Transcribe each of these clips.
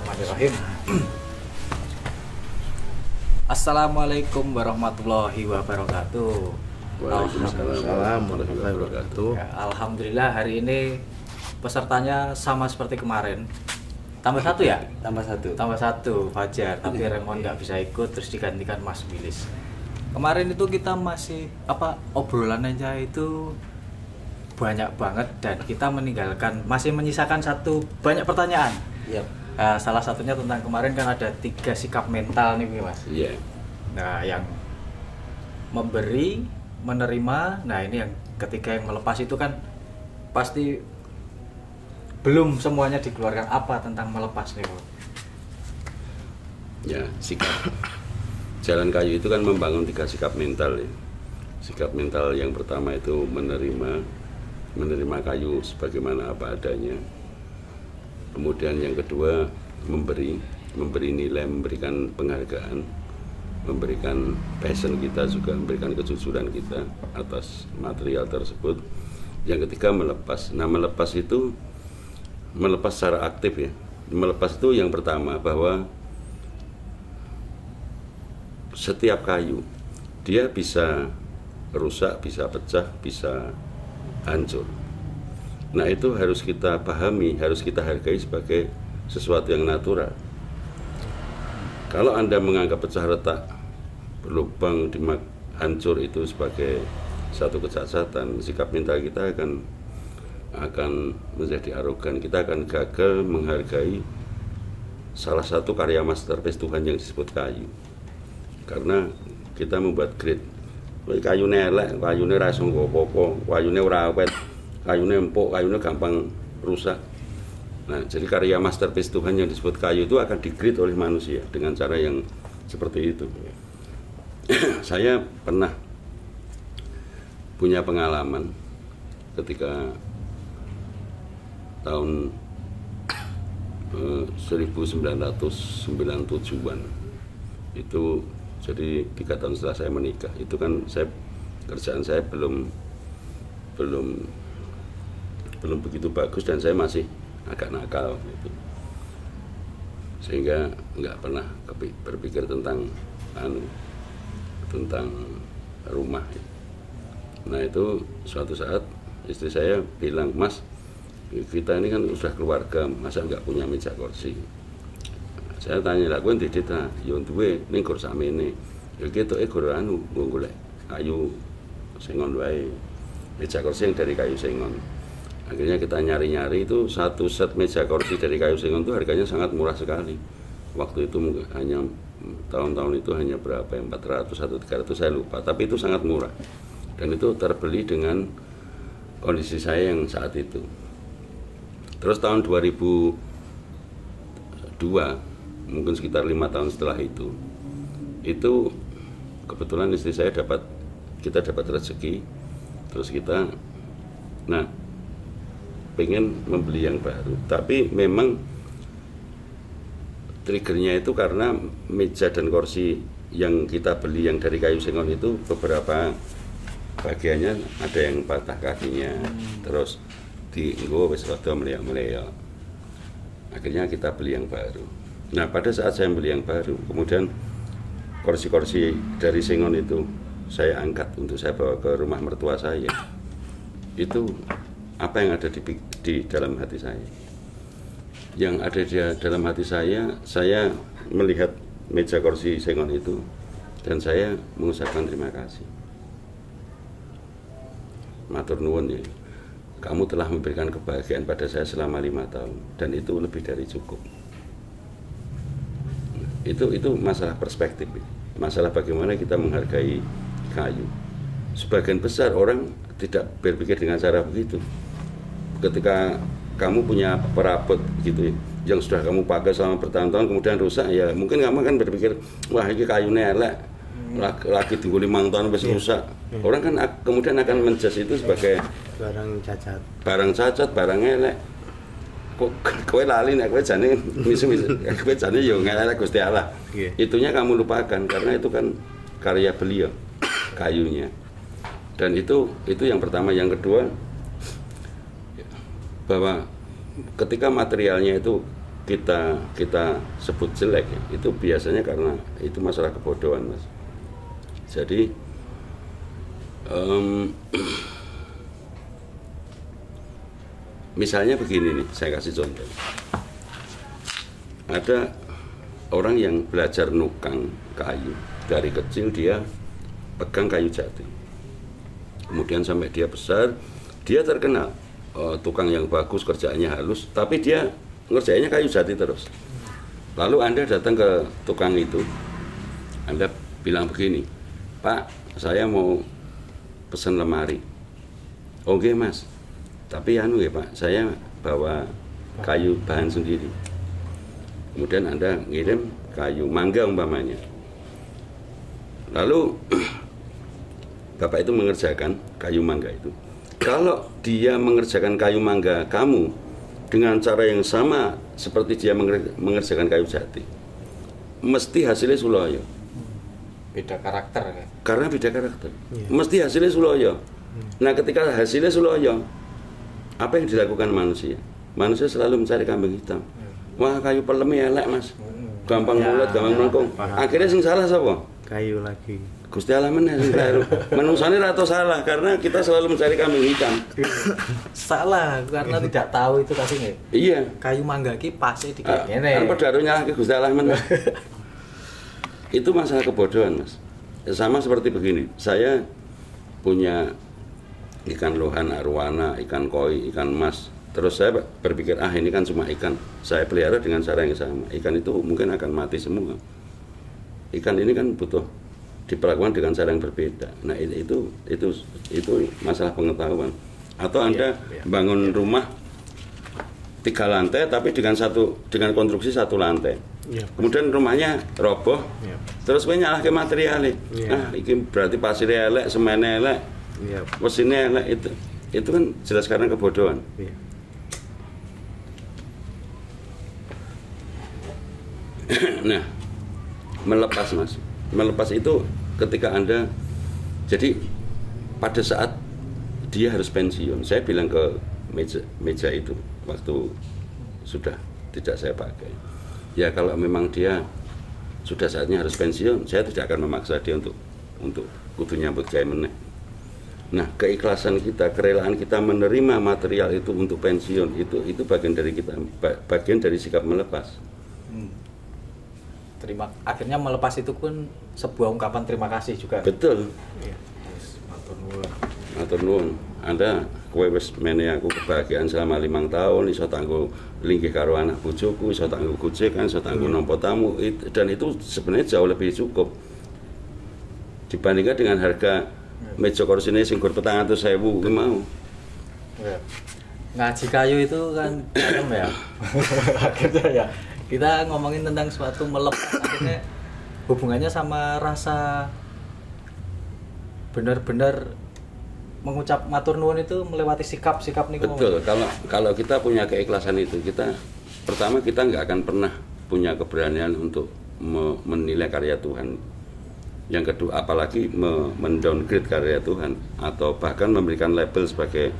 Bismillahirrahmanirrahim. Assalamualaikum warahmatullahi wabarakatuh. Waalaikumsalam warahmatullahi wabarakatuh. Ya, alhamdulillah hari ini pesertanya sama seperti kemarin. Tambah satu ya? Tambah satu Fajar, tapi Remon nggak bisa ikut, terus digantikan Mas Wilis. Kemarin itu kita masih obrolan aja itu banyak banget dan kita masih menyisakan banyak pertanyaan. Yep. Salah satunya tentang kemarin kan ada 3 sikap mental nih Mas. Iya. Nah, yang memberi, menerima, nah ini yang ketiga yang melepas itu kan pasti belum semuanya dikeluarkan. Apa tentang melepas nih, Bu? Ya, sikap. Jalan kayu itu kan membangun 3 sikap mental ya. Sikap mental yang pertama itu menerima kayu sebagaimana apa adanya. Kemudian yang kedua memberi nilai, memberikan penghargaan, memberikan passion kita juga, memberikan kejujuran kita atas material tersebut. Yang ketiga melepas. Nah, melepas itu melepas secara aktif ya. Melepas itu yang pertama bahwa setiap kayu dia bisa rusak, bisa pecah, bisa hancur. Nah, itu harus kita pahami, harus kita hargai sebagai sesuatu yang natural. Kalau Anda menganggap pecah retak, berlubang, hancur itu sebagai satu kecacatan, sikap mental kita akan menjadi arogan. Kita akan gagal menghargai salah satu karya masterpiece Tuhan yang disebut kayu. Karena kita membuat grade, kayune elek, kayune ra iso apa-apa, kayune ora awet, kayune empuk, kayune gampang rusak. Nah, jadi karya masterpiece Tuhan yang disebut kayu itu akan di-grade oleh manusia dengan cara yang seperti itu. Saya pernah punya pengalaman ketika tahun 1997-an itu, jadi 3 tahun setelah saya menikah itu kan kerjaan saya belum begitu bagus dan saya masih agak nakal gitu. Sehingga nggak pernah berpikir tentang rumah. Nah, itu suatu saat istri saya bilang, "Mas, kita ini kan sudah keluarga, masa nggak punya meja kursi?" Saya tanya, "Lah kowe ndidit ta?" "Ya duwe, ning gur sakmene." "Ya ketoke gur nggo golek kayu sengon wae. Meja kursi yang dari kayu sengon." Akhirnya kita nyari-nyari, itu satu set meja kursi dari kayu sengon itu harganya sangat murah sekali. Waktu itu hanya tahun-tahun itu hanya berapa ya, 400 atau 300 saya lupa, tapi itu sangat murah. Dan itu terbeli dengan kondisi saya yang saat itu. Terus tahun 2002, mungkin sekitar 5 tahun setelah itu kebetulan istri saya kita dapat rezeki, terus kita pengen membeli yang baru. Tapi memang triggernya itu karena meja dan kursi yang kita beli yang dari kayu sengon itu beberapa bagiannya ada yang patah kakinya, terus dienggo wis rada meleak-meleak. Akhirnya kita beli yang baru. Nah, pada saat saya beli yang baru, kemudian kursi-kursi dari sengon itu saya angkat untuk saya bawa ke rumah mertua saya. Itu apa yang ada di dalam hati saya? Yang ada di dalam hati saya melihat meja kursi sengon itu dan saya mengucapkan terima kasih. Matur nuwun ya. Kamu telah memberikan kebahagiaan pada saya selama 5 tahun dan itu lebih dari cukup. Itu masalah perspektif, masalah bagaimana kita menghargai kayu. Sebagian besar orang tidak berpikir dengan cara begitu. Ketika kamu punya perabot gitu yang sudah kamu pakai selama bertahun-tahun kemudian rusak, ya mungkin kamu kan berpikir, wah ini kayunya elek, lagi tunggu 5 tahun wis rusak. Orang kan kemudian akan menjudge itu sebagai barang cacat, barang elek. Kok kowe lali nek kowe jane misu-misu, kowe jane yo ngelek Gusti Allah. Itunya kamu lupakan karena itu kan karya beliau, kayunya. Dan itu yang pertama. Yang kedua, bahwa ketika materialnya itu kita sebut jelek ya, itu biasanya karena itu masalah kebodohan, Mas. Jadi misalnya begini nih, saya kasih contoh. Ada orang yang belajar nukang kayu dari kecil, dia pegang kayu jati. Kemudian sampai dia besar, dia terkenal tukang yang bagus, kerjaannya halus, tapi dia ngerjainnya kayu jati terus. Lalu Anda datang ke tukang itu, Anda bilang begini, Pak, saya mau pesan lemari. Oke Mas, tapi anu ya Pak, saya bawa kayu bahan sendiri. Kemudian Anda ngirim kayu mangga umpamanya. Lalu Bapak itu mengerjakan kayu mangga itu. Kalau dia mengerjakan kayu mangga kamu dengan cara yang sama seperti dia mengerjakan kayu jati, mesti hasilnya suloyo. Beda karakter ya? Karena beda karakter. Mesti hasilnya suloyo. Nah, ketika hasilnya suloyo, apa yang dilakukan manusia? Manusia selalu mencari kambing hitam. Wah, kayu pelemi elek Mas, gampang mulut, gampang melengkung. Akhirnya sing salah siapa? Kayu lagi. Gusti Allah meneh sing keliru. Menungsane ra tau salah karena kita selalu mencari kambing hitam. Salah karena tidak tahu itu tadi nggih. Iya. Kayu mangga ki pase dikek ngene. Kan padha nyalahke Gusti Allah meneh. Itu masalah kebodohan, Mas. Sama seperti begini. Saya punya ikan lohan arwana, ikan koi, ikan mas. Terus saya berpikir, ini kan cuma ikan. Saya pelihara dengan cara yang sama. Ikan itu mungkin akan mati semua. Ikan ini kan butuh diperlakukan dengan cara yang berbeda. Nah, itu masalah pengetahuan. Atau Anda bangun rumah 3 lantai tapi dengan konstruksi 1 lantai. Kemudian rumahnya roboh. Terus kowe nyalahke materiale. Nah, iki berarti pasirnya elek, semennya elek. Mesinnya elek, itu kan jelas karena kebodohan. Nah, melepas Mas. Melepas itu ketika Anda, jadi pada saat dia harus pensiun, saya bilang ke meja itu waktu sudah tidak saya pakai. Ya kalau memang dia sudah saatnya harus pensiun, saya tidak akan memaksa dia untuk kudu nyambut gawe meneh. Nah, keikhlasan kita, kerelaan kita menerima material itu untuk pensiun, itu bagian dari kita, bagian dari sikap melepas. Akhirnya melepas itu pun sebuah ungkapan terima kasih juga. Betul. Matur nuwun. Matur nuwun. Anda kowe wis mene aku kebahagiaan selama 5 tahun, iso tanggo linggih karo anak bojoku, iso tanggo gojek kan, iso tanggo nampa tamu, dan itu sebenarnya jauh lebih cukup dibandingkan dengan harga meja kursine sing gur 400.000 kuwi mau. Ngaji kayu itu kan macam ya. Akhirnya ya kita ngomongin tentang suatu melepas, akhirnya hubungannya sama rasa benar-benar mengucap matur nuwun itu melewati sikap niku. Betul. Kalau kita punya keikhlasan itu, pertama kita nggak akan pernah punya keberanian untuk menilai karya Tuhan. Yang kedua, apalagi mendowngrade karya Tuhan atau bahkan memberikan label sebagai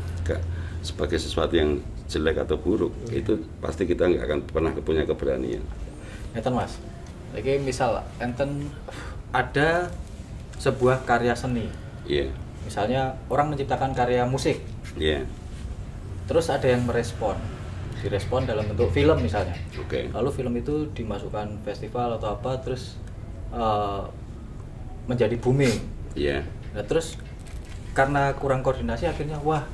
sesuatu yang jelek atau buruk. Itu pasti kita nggak akan pernah punya keberanian. Enten Mas, lagi misal enten ada sebuah karya seni. Misalnya orang menciptakan karya musik. Terus ada yang direspon dalam bentuk film misalnya. Lalu film itu dimasukkan festival atau apa, terus menjadi booming. Nah, terus karena kurang koordinasi akhirnya wah,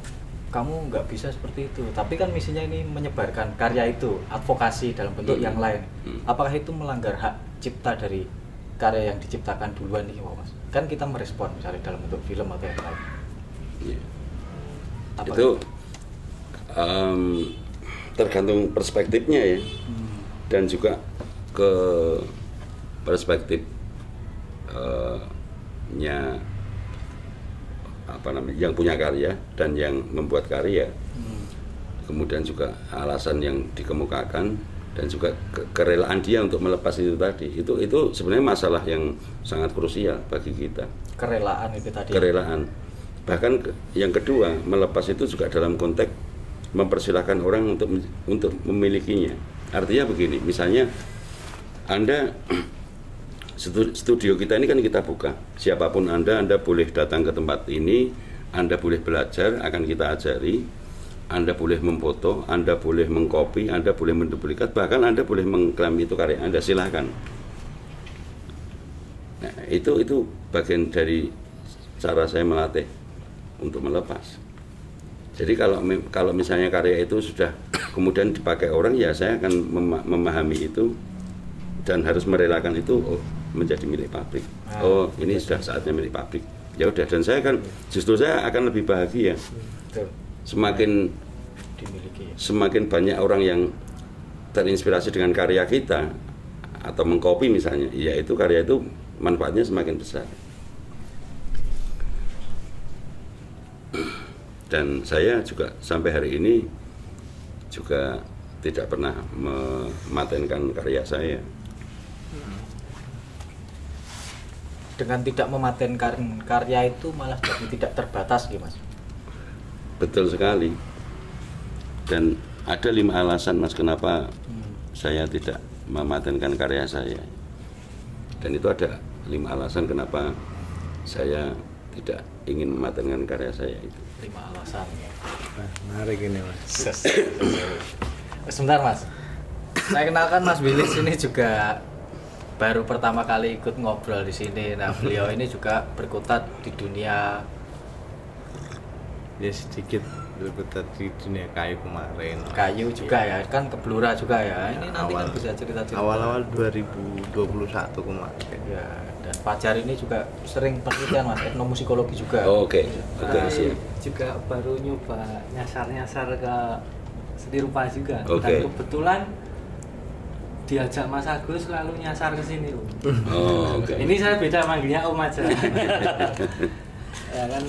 kamu nggak bisa seperti itu. Tapi kan misinya ini menyebarkan karya itu, advokasi dalam bentuk yang lain. Apakah itu melanggar hak cipta dari karya yang diciptakan duluan nih, Mas? Kan kita merespon misalnya dalam bentuk film atau yang lain. Itu tergantung perspektifnya ya, dan juga ke perspektif yang punya karya dan yang membuat karya. Kemudian juga alasan yang dikemukakan dan juga kerelaan dia untuk melepas itu tadi. Itu sebenarnya masalah yang sangat krusial bagi kita. Kerelaan itu tadi. Kerelaan. Bahkan yang kedua, melepas itu juga dalam konteks mempersilahkan orang untuk memilikinya. Artinya begini, misalnya Anda studio kita ini kan kita buka. Siapapun Anda boleh datang ke tempat ini, Anda boleh belajar, akan kita ajari. Anda boleh memfoto, Anda boleh mengcopy, Anda boleh menduplikat, bahkan Anda boleh mengklaim itu karya Anda, silahkan. Nah, itu bagian dari cara saya melatih untuk melepas. Jadi kalau misalnya karya itu sudah kemudian dipakai orang, ya saya akan memahami itu dan harus merelakan itu menjadi milik pabrik. Oh, ini sudah saatnya milik pabrik. Ya udah, dan saya kan justru saya akan lebih bahagia. Semakin banyak orang yang terinspirasi dengan karya kita atau mengcopy misalnya, ya itu karya itu manfaatnya semakin besar. Dan saya juga sampai hari ini juga tidak pernah mematenkan karya saya. Dengan tidak mematenkan karya itu malah jadi tidak terbatas gitu Mas. Betul sekali. Dan ada 5 alasan Mas kenapa saya tidak mematenkan karya saya. Dan itu ada 5 alasan kenapa saya tidak ingin mematenkan karya saya itu. 5 alasan. Nah, menarik ini Mas. Sebentar Mas. Saya kenalkan Mas Willis ini juga baru pertama kali ikut ngobrol di sini. Nah, beliau ini juga berkutat di dunia, ya sedikit berkutat di dunia kayu kemarin. Kayu juga ya, kan ke Blora juga ya. Ini nanti kan bisa cerita-cerita. Awal-awal 2021 kemarin. Ya, dan Fajar ini juga sering penelitian Mas, etnomusikologi juga. Oh, Oke. Juga baru nyoba nyasar-nyasar ke seni rupa juga. Okay. Dan kebetulan diajak Mas Agus lalu nyasar ke sini. Oh, okay. Ini saya beda manggilnya Om aja. Ya kan,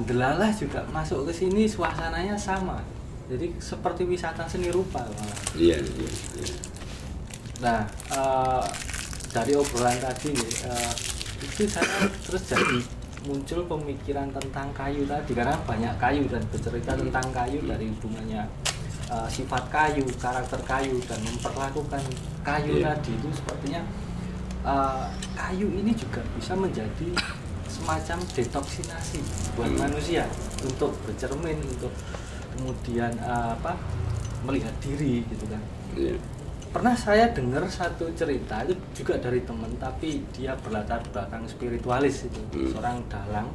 Delalah juga masuk ke sini suasananya sama. Jadi seperti wisata seni rupa. Iya. Nah, dari obrolan tadi itu saya terus jadi muncul pemikiran tentang kayu tadi, karena banyak kayu dan bercerita tentang kayu dari hubungannya sifat kayu, karakter kayu, dan memperlakukan kayu tadi itu sepertinya kayu ini juga bisa menjadi semacam detoksinasi buat manusia untuk bercermin, untuk kemudian melihat diri gitu kan. Pernah saya dengar satu cerita itu juga dari teman, tapi dia berlatar belakang spiritualis itu, seorang dalang.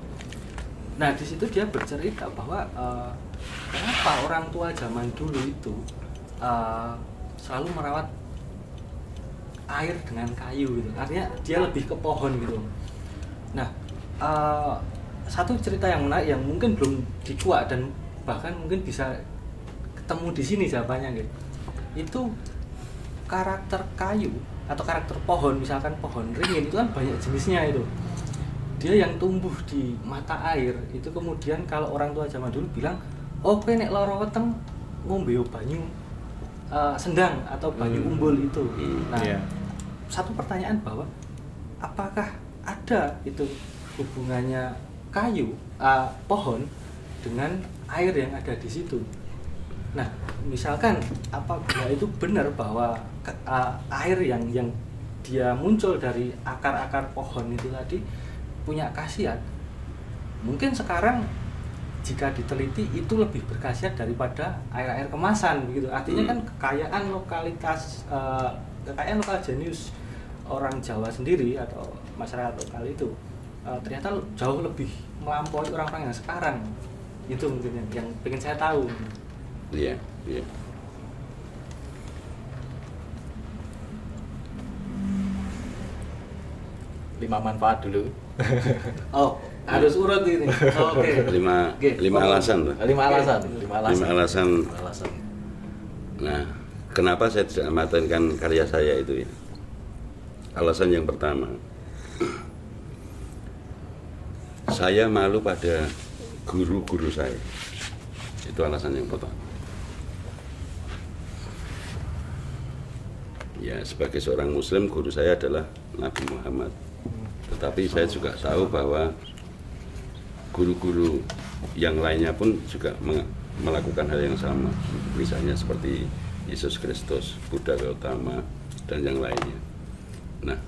Nah, di situ dia bercerita bahwa kenapa orang tua zaman dulu itu selalu merawat air dengan kayu gitu. Artinya dia lebih ke pohon gitu. Nah, satu cerita yang menarik yang mungkin belum dikuak dan bahkan mungkin bisa ketemu di sini jawabannya gitu. Itu karakter kayu atau karakter pohon, misalkan pohon ringin itu kan banyak jenisnya itu. Dia yang tumbuh di mata air itu kemudian kalau orang tua zaman dulu bilang, oh kowe nek lara weteng ngombe banyu sendang atau banyu umbul itu. Nah, satu pertanyaan bahwa apakah ada itu hubungannya kayu pohon dengan air yang ada di situ. Nah, misalkan apabila itu benar bahwa air yang dia muncul dari akar-akar pohon itu tadi punya khasiat, mungkin sekarang jika diteliti itu lebih berkhasiat daripada air-air kemasan begitu. Artinya kan kekayaan lokal jenius orang Jawa sendiri atau masyarakat lokal itu ternyata jauh lebih melampaui orang-orang yang sekarang. Itu mungkin yang pengen saya tahu. Iya. 5 manfaat dulu. Oh, harus urut ini. Oke. 5 alasan. 5 alasan. 5 alasan. Nah, kenapa saya tidak mematenkan karya saya itu ya? Alasan yang pertama, saya malu pada guru-guru saya. Itu alasan yang pertama. Ya, sebagai seorang Muslim, guru saya adalah Nabi Muhammad. Tetapi saya juga tahu bahwa guru-guru yang lainnya pun juga melakukan hal yang sama. Misalnya seperti Yesus Kristus, Buddha Gautama, dan yang lainnya. Nah,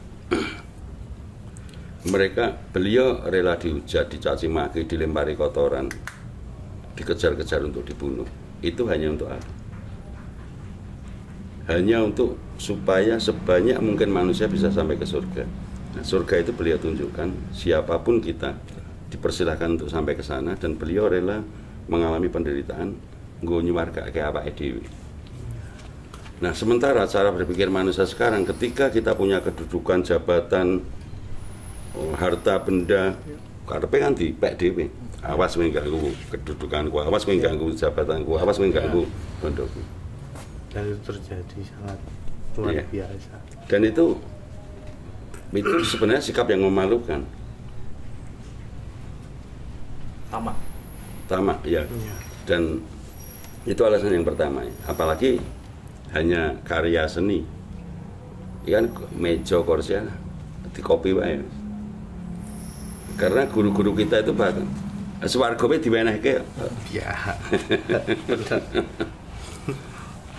beliau rela dihujat, dicaci maki, dilempari kotoran, dikejar-kejar untuk dibunuh. Itu hanya untuk apa? Hanya untuk supaya sebanyak mungkin manusia bisa sampai ke surga. Nah, surga itu beliau tunjukkan, siapapun kita dipersilahkan untuk sampai ke sana, dan beliau rela mengalami penderitaan nggo nyuwargake awake dhewe. Nah, sementara cara berpikir manusia sekarang, ketika kita punya kedudukan, jabatan, harta benda, karepe kan dipek dhewe. Awas kowe ganggu kedudukanku, awas kowe ganggu jabatanku, awas kowe ganggu pondokku. Dan itu terjadi sangat luar biasa. Dan itu sebenarnya sikap yang memalukan. Tamak, ya. Dan itu alasan yang pertama. Apalagi hanya karya seni, kan meja kursi di kopi wae. Karena guru-guru kita itu bahkan swargae diwenehke. Ya.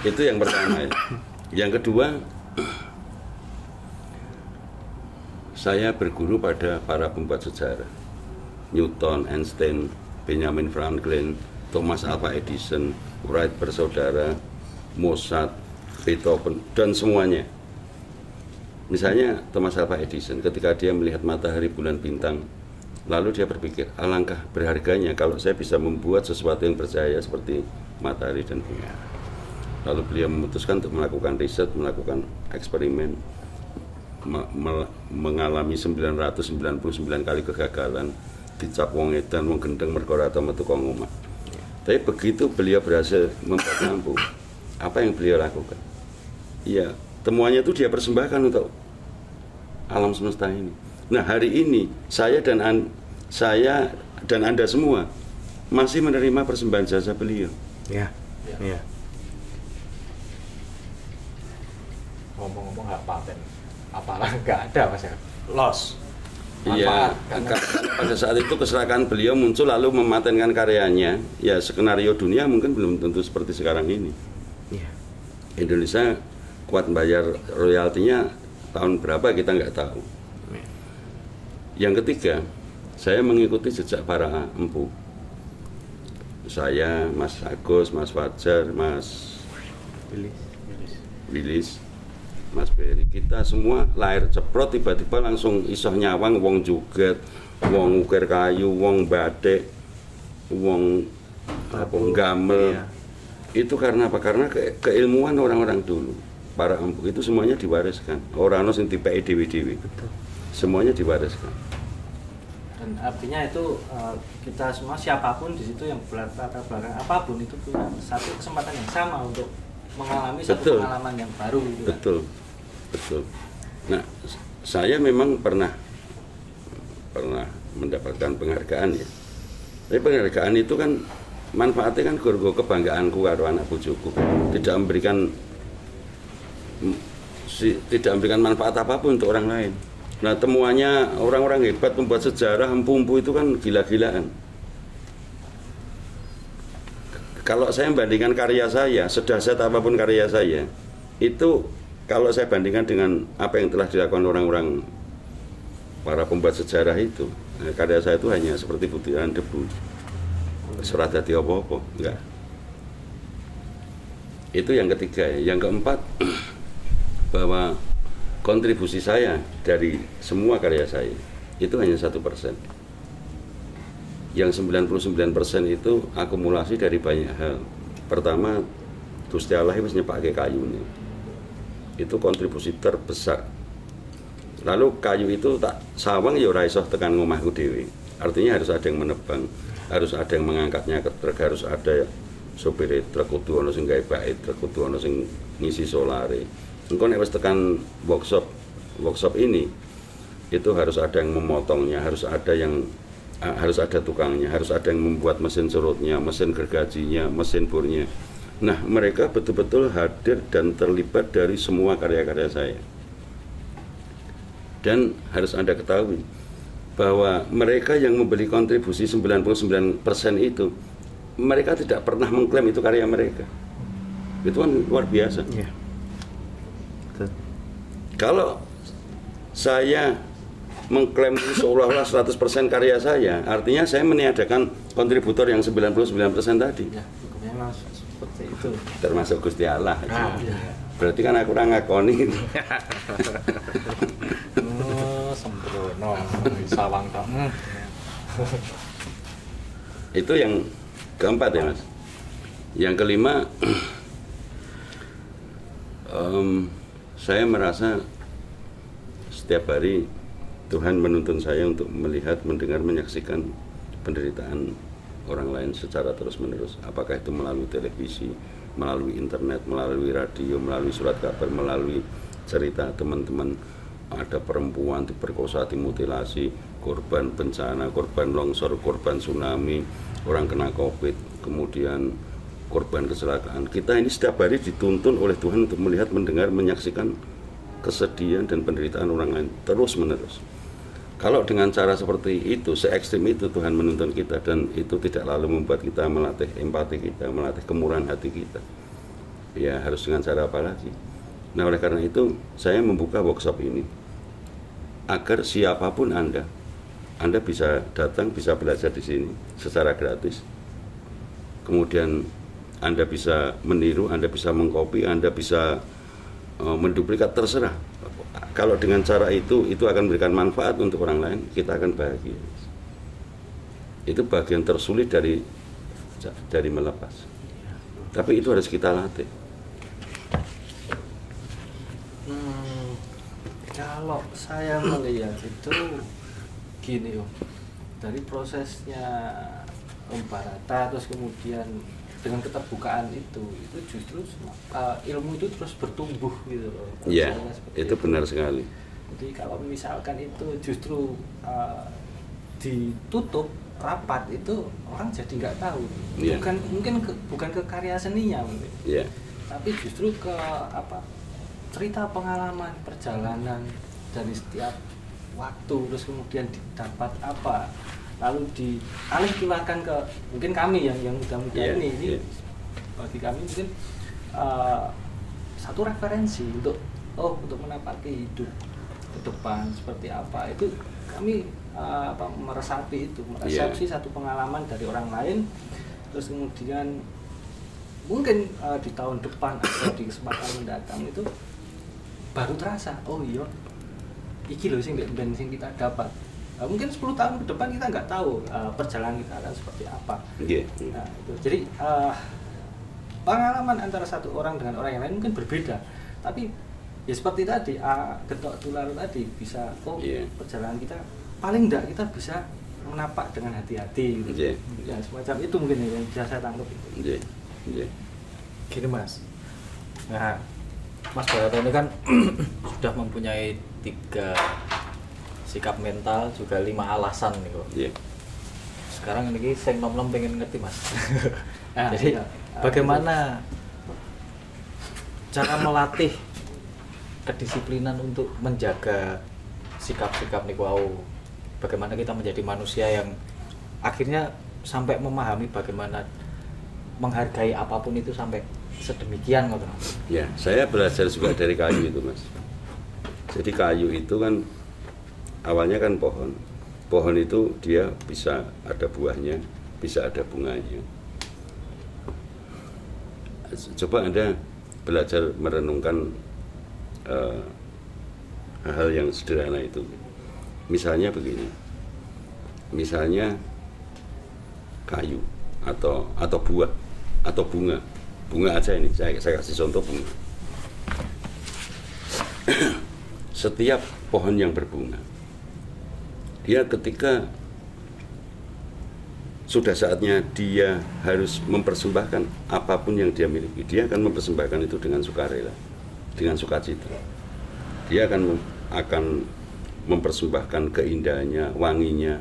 Itu yang pertama. Yang kedua, saya berguru pada para pembuat sejarah. Newton, Einstein, Benjamin Franklin, Thomas Alva Edison, Wright bersaudara, Mozart, Beethoven, dan semuanya. Misalnya Thomas Alva Edison, ketika dia melihat matahari, bulan, bintang, lalu dia berpikir, alangkah berharganya kalau saya bisa membuat sesuatu yang bercahaya seperti matahari dan bulan. Lalu beliau memutuskan untuk melakukan riset, melakukan eksperimen, mengalami 999 kali kegagalan, dicap wong edan, wong gendeng, mergo ora tau metu kok ngomah. Tapi begitu beliau berhasil membuat lampu, apa yang beliau lakukan? Iya, temuannya itu dia persembahkan untuk alam semesta ini. Nah, hari ini saya dan Anda semua masih menerima persembahan jasa beliau. Ya. Ngomong-ngomong nggak paten, apalah nggak ada Mas ya? Loss. Iya, pada saat itu kecelakaan beliau muncul lalu mematenkan karyanya. Ya, skenario dunia mungkin belum tentu seperti sekarang ini. Ya. Indonesia kuat bayar royaltinya tahun berapa kita nggak tahu. Ya. Yang ketiga, saya mengikuti jejak para empu. Saya, Mas Agus, Mas Fajar, Mas Willis, Mas Beri, kita semua lahir ceprot tiba-tiba langsung isoh nyawang, wong joget, wong ukir kayu, wong batik, wong gamel. Iya. Itu karena apa? Karena keilmuan orang-orang dulu. Para empu itu semuanya diwariskan. Orang sing dipeki dhewe-dhewe. Semuanya diwariskan. Dan artinya itu kita semua siapapun di situ yang berlatar belakang apapun itu punya satu kesempatan yang sama untuk mengalami satu pengalaman yang baru gitu. Betul. Nah, saya memang pernah mendapatkan penghargaan ya. Tapi penghargaan itu kan manfaatnya kan gur kebanggaanku karo anak bojoku. Tidak memberikan manfaat apapun untuk orang lain. Nah, temuannya orang-orang hebat pembuat sejarah, empu-empu itu kan gila-gilaan. Kalau saya bandingkan karya saya, sedahsyat apapun karya saya, itu kalau saya bandingkan dengan apa yang telah dilakukan orang-orang para pembuat sejarah itu, nah, karya saya itu hanya seperti butiran debu. Surat dadi apa-apa, enggak. Itu yang ketiga. Yang keempat, bahwa kontribusi saya dari semua karya saya itu hanya 1%. Yang 99% itu akumulasi dari banyak hal. Pertama, Gusti Allah wis nyepake kayune. Itu kontribusi terbesar. Lalu kayu itu tak sawang ya ora iso tekan ngomahku dhewe. Artinya harus ada yang menebang, harus ada yang mengangkatnya ke truk, harus ada sopir truk kudu ana sing gawe bait, truk kudu ana sing ngisi solare. Engko nek wis tekan workshop ini itu harus ada yang memotongnya, harus ada tukangnya, harus ada yang membuat mesin surutnya, mesin gergajinya, mesin burnya. Nah, mereka betul-betul hadir dan terlibat dari semua karya-karya saya. Dan harus Anda ketahui bahwa mereka yang membeli kontribusi 99% itu, mereka tidak pernah mengklaim itu karya mereka. itu kan luar biasa. Iya. Betul. Kalau saya mengklaim seolah-olah 100% karya saya, artinya saya meniadakan kontributor yang 99% tadi. Ya, memang seperti itu. Termasuk Gusti Allah. Iya. Berarti kan aku kurang ngakoni. Sembrono sawang kamu. Itu yang keempat ya Mas. Yang kelima, saya merasa setiap hari Tuhan menuntun saya untuk melihat, mendengar, menyaksikan penderitaan orang lain secara terus-menerus. Apakah itu melalui televisi, melalui internet, melalui radio, melalui surat kabar, melalui cerita teman-teman. Ada perempuan diperkosa, dimutilasi, korban bencana, korban longsor, korban tsunami, orang kena COVID, kemudian korban kecelakaan. Kita ini setiap hari dituntun oleh Tuhan untuk melihat, mendengar, menyaksikan kesedihan dan penderitaan orang lain terus-menerus. Kalau dengan cara seperti itu, se-ekstrim itu Tuhan menuntun kita, dan itu tidak lalu membuat kita melatih empati kita, melatih kemurahan hati kita, ya harus dengan cara apa lagi? Nah, oleh karena itu saya membuka workshop ini agar siapapun Anda bisa datang, bisa belajar di sini secara gratis. Kemudian Anda bisa meniru, Anda bisa mengcopy, Anda bisa menduplikat, terserah. Kalau dengan cara itu akan memberikan manfaat untuk orang lain, kita akan bahagia. Itu bagian tersulit dari melepas. Tapi itu harus kita latih. Kalau saya melihat itu gini Om, dari prosesnya Om Barata, terus kemudian dengan keterbukaan itu justru ilmu itu terus bertumbuh gitu loh. Iya, itu benar sekali. Jadi kalau misalkan itu justru ditutup rapat, itu orang jadi nggak tahu. Yeah. Bukan ke karya seninya mungkin. Yeah. Tapi justru ke cerita pengalaman perjalanan dari setiap waktu, terus kemudian didapat apa, lalu dialihkan ke mungkin kami yang muda-muda ini bagi kami mungkin satu referensi untuk menapaki hidup ke depan seperti apa. Itu kami meresapi satu pengalaman dari orang lain, terus kemudian mungkin di tahun depan atau di kesempatan mendatang itu baru terasa, oh iya iki loh sing kita dapat. Mungkin 10 tahun ke depan kita nggak tahu perjalanan kita akan seperti apa. Nah, itu. Jadi pengalaman antara satu orang dengan orang yang lain mungkin berbeda, tapi ya seperti tadi getok tular tadi bisa perjalanan kita paling enggak kita bisa menapak dengan hati-hati gitu. Ya semacam itu mungkin yang bisa saya tangkap itu. Gini Mas, nah Mas Barata ini kan sudah mempunyai 3 sikap mental, juga 5 alasan nih kok. Sekarang ini saya nom-nom pengen ngerti Mas. Jadi bagaimana cara melatih kedisiplinan untuk menjaga sikap-sikap nih wow. Bagaimana kita menjadi manusia yang akhirnya sampai memahami bagaimana menghargai apapun itu sampai sedemikian gitu. Ya, saya belajar juga dari kayu itu Mas. Jadi kayu itu kan awalnya kan pohon. Pohon itu dia bisa ada buahnya, bisa ada bunganya. Coba Anda belajar merenungkan hal-hal yang sederhana itu. Misalnya begini, misalnya kayu atau buah atau bunga aja ini, saya kasih contoh bunga. Setiap pohon yang berbunga, dia ketika sudah saatnya dia harus mempersembahkan apapun yang dia miliki, dia akan mempersembahkan itu dengan sukarela, dengan sukacita. Dia akan mempersembahkan keindahannya, wanginya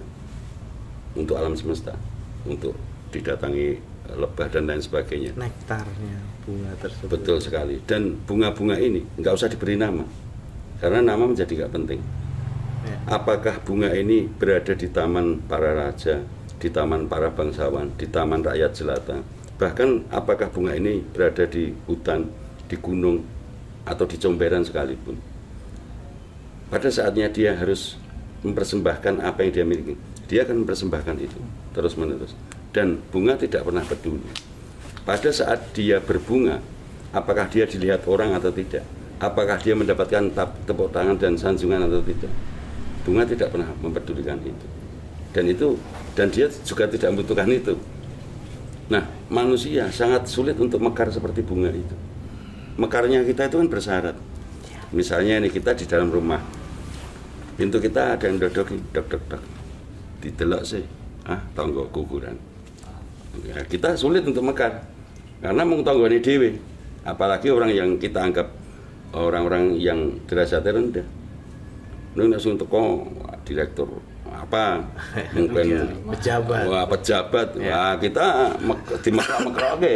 untuk alam semesta, untuk didatangi lebah dan lain sebagainya. Nektarnya bunga tersebut. Betul sekali. Dan bunga-bunga ini nggak usah diberi nama, karena nama menjadi nggak penting. Apakah bunga ini berada di taman para raja, di taman para bangsawan, di taman rakyat jelata, Bahkan apakah bunga ini berada di hutan, di gunung, atau di comberan sekalipun, pada saatnya dia harus mempersembahkan apa yang dia miliki. Dia akan mempersembahkan itu terus menerus. Dan bunga tidak pernah peduli. Pada saat dia berbunga, apakah dia dilihat orang atau tidak, apakah dia mendapatkan tepuk tangan dan sanjungan atau tidak, bunga tidak pernah mempedulikan itu. Dan dia juga tidak membutuhkan itu. Nah, manusia sangat sulit untuk mekar seperti bunga itu. Mekarnya kita itu kan bersyarat. Misalnya ini kita di dalam rumah, pintu kita ada yang dodoki, dok. Didelok sih, tangga kukuran. Ya, kita sulit untuk mekar karena mau tanggane dhewe. Apalagi orang yang kita anggap orang-orang yang derajatnya rendah. Nek langsung teko direktur apa mungkin pejabat. Ya. Wah, kita dimekrak-mekrake.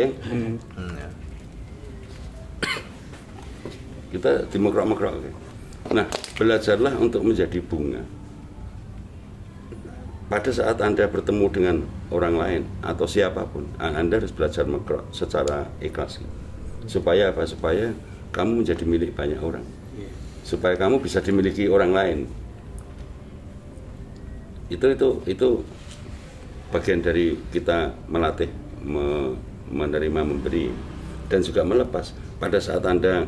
Kita dimekrak-mekrake. Nah, belajarlah untuk menjadi bunga. Pada saat Anda bertemu dengan orang lain atau siapapun, Anda harus belajar mekrok secara ikhlas. Supaya apa? Supaya kamu menjadi milik banyak orang. Supaya kamu bisa dimiliki orang lain. Itu bagian dari kita melatih, menerima, memberi, dan juga melepas. Pada saat Anda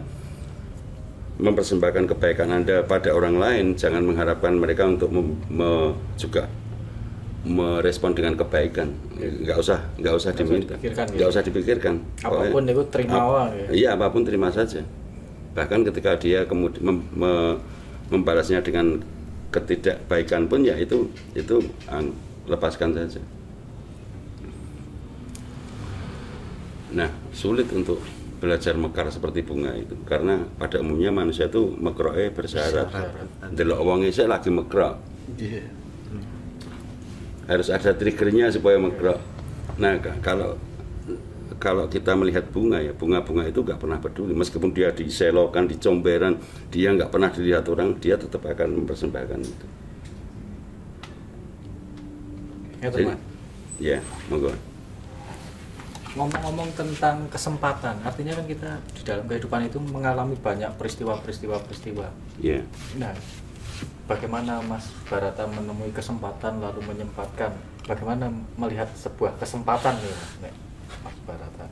mempersembahkan kebaikan Anda pada orang lain, jangan mengharapkan mereka untuk juga merespon dengan kebaikan. Nggak usah diminta, nggak usah dipikirkan. Apapun itu terima ya. Iya, apapun terima saja. Bahkan ketika dia kemudian membalasnya dengan ketidakbaikan pun, ya itu lepaskan saja. Nah, sulit untuk belajar mekar seperti bunga itu, karena pada umumnya manusia itu mekroke bersyarat. Delok wong isih lagi mekrok. Harus ada triggernya supaya mekrok. Nah, kalau kita melihat bunga, ya bunga itu nggak pernah peduli, meskipun dia diselokan, di comberan, dia nggak pernah dilihat orang, dia tetap akan mempersembahkan itu. Ya, teman. Ya, monggo. Ngomong-ngomong tentang kesempatan, artinya kan kita di dalam kehidupan itu mengalami banyak peristiwa. Ya. Nah, bagaimana Mas Barata menemui kesempatan lalu menyempatkan? Bagaimana melihat sebuah kesempatan nih, Mas Barata?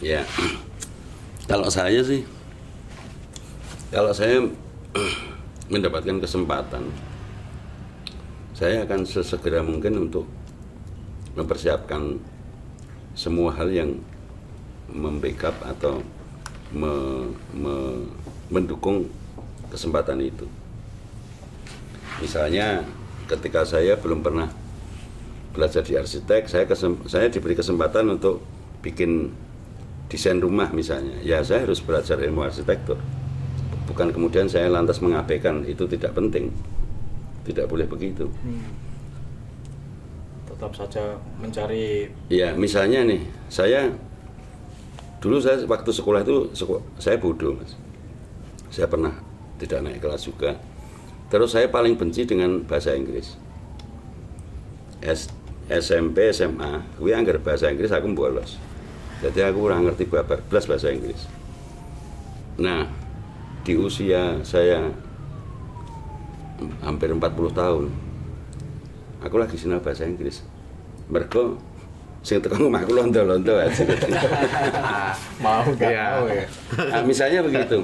Ya, kalau saya mendapatkan kesempatan, saya akan sesegera mungkin untuk mempersiapkan semua hal yang membackup atau mendukung kesempatan itu. Misalnya ketika saya belum pernah belajar di arsitek, saya diberi kesempatan untuk bikin desain rumah misalnya. Ya, saya harus belajar ilmu arsitektur. Bukan kemudian saya lantas mengabaikan, itu tidak penting. Tidak boleh begitu. Tetap saja mencari. Ya, misalnya nih, dulu saya waktu sekolah itu saya bodoh, Mas. Saya pernah tidak naik kelas juga. Terus saya paling benci dengan bahasa Inggris. SMP, SMA, gue anggar bahasa Inggris aku bolos. Jadi aku kurang ngerti belas bahasa Inggris. Nah, di usia saya hampir 40 tahun, aku lagi sinau bahasa Inggris. Mergo sing teko omahku londo-londo aja. Mau gak mau ya. Nah, misalnya begitu.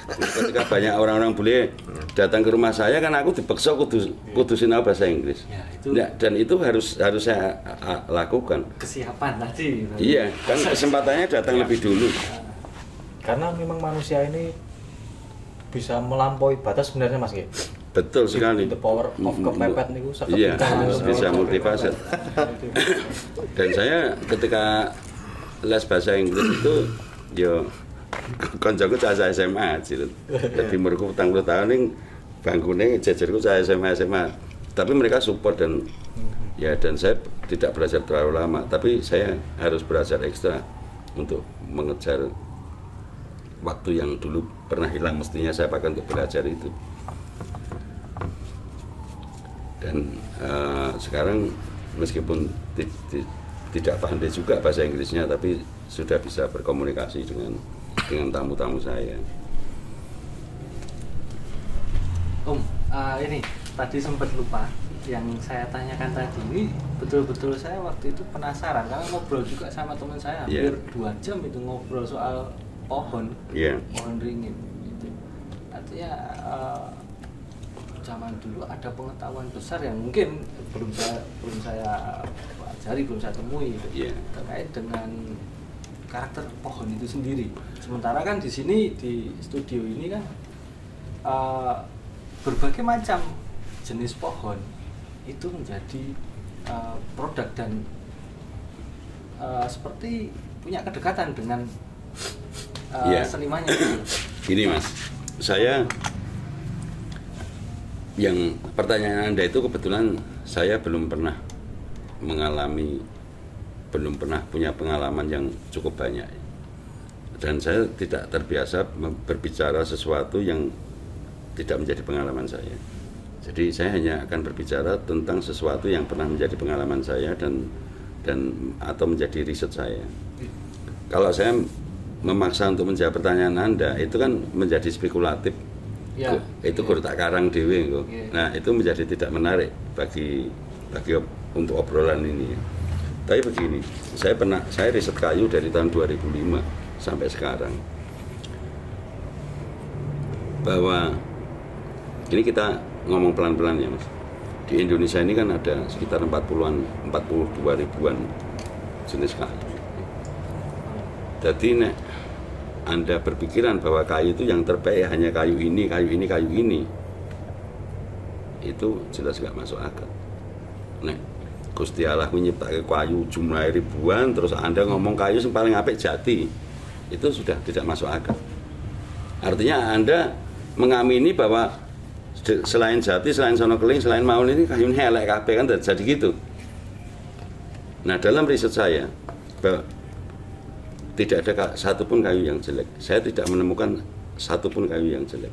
Ketika banyak orang-orang bule datang ke rumah saya, kan aku dipaksa kudu sinau bahasa Inggris. Ya, dan itu harus saya lakukan. Kesiapan tadi. Iya, kan kesempatannya datang lebih dulu. Karena memang manusia ini bisa melampaui batas sebenarnya, Mas. Betul sekali. The power of kepepet niku sakit. Iya, bisa multifaset. Dan saya ketika les bahasa Inggris itu yo koncoku cah SMA cilik. Dadi umurku 40 tahun ning bangkune jejerku cah SMA. Tapi mereka support dan saya tidak belajar terlalu lama, tapi saya harus belajar ekstra untuk mengejar waktu yang dulu pernah hilang, mestinya saya pakai untuk belajar itu. Dan sekarang meskipun tidak pandai juga bahasa Inggrisnya, tapi sudah bisa berkomunikasi dengan tamu-tamu saya. Ini tadi sempat lupa yang saya tanyakan tadi. Ini betul-betul saya waktu itu penasaran karena ngobrol juga sama teman saya hampir 2 jam itu ngobrol soal pohon, pohon ringin. Gitu. Artinya zaman dulu ada pengetahuan besar yang mungkin belum saya pelajari, belum saya temui gitu, terkait dengan karakter pohon itu sendiri. Sementara kan di sini di studio ini kan berbagai macam jenis pohon itu menjadi produk dan seperti punya kedekatan dengan senimannya. Gini Mas, saya yang pertanyaan Anda itu kebetulan saya belum pernah punya pengalaman yang cukup banyak, dan saya tidak terbiasa berbicara sesuatu yang tidak menjadi pengalaman saya. Jadi saya hanya akan berbicara tentang sesuatu yang pernah menjadi pengalaman saya dan atau menjadi riset saya. Kalau saya memaksa untuk menjawab pertanyaan Anda, itu kan menjadi spekulatif. Itu tak karang dewe. Nah, itu menjadi tidak menarik bagi untuk obrolan ini. Tapi begini, saya riset kayu dari tahun 2005 sampai sekarang. Bahwa ini kita ngomong pelan-pelan ya Mas. Di Indonesia ini kan ada sekitar 42 ribuan jenis kayu. Jadi nek Anda berpikiran bahwa kayu itu yang terbaik hanya kayu ini, itu jelas gak masuk akal. Nek Gusti Allah nyiptake kayu jumlah ribuan, terus Anda ngomong kayu yang paling apik jati, itu sudah tidak masuk akal. Artinya Anda mengamini bahwa selain jati, selain sono keling, selain maul ini kayu ini elek kabeh kan jadi gitu. Nah, dalam riset saya bahwa tidak ada satupun kayu yang jelek. Saya tidak menemukan satupun kayu yang jelek.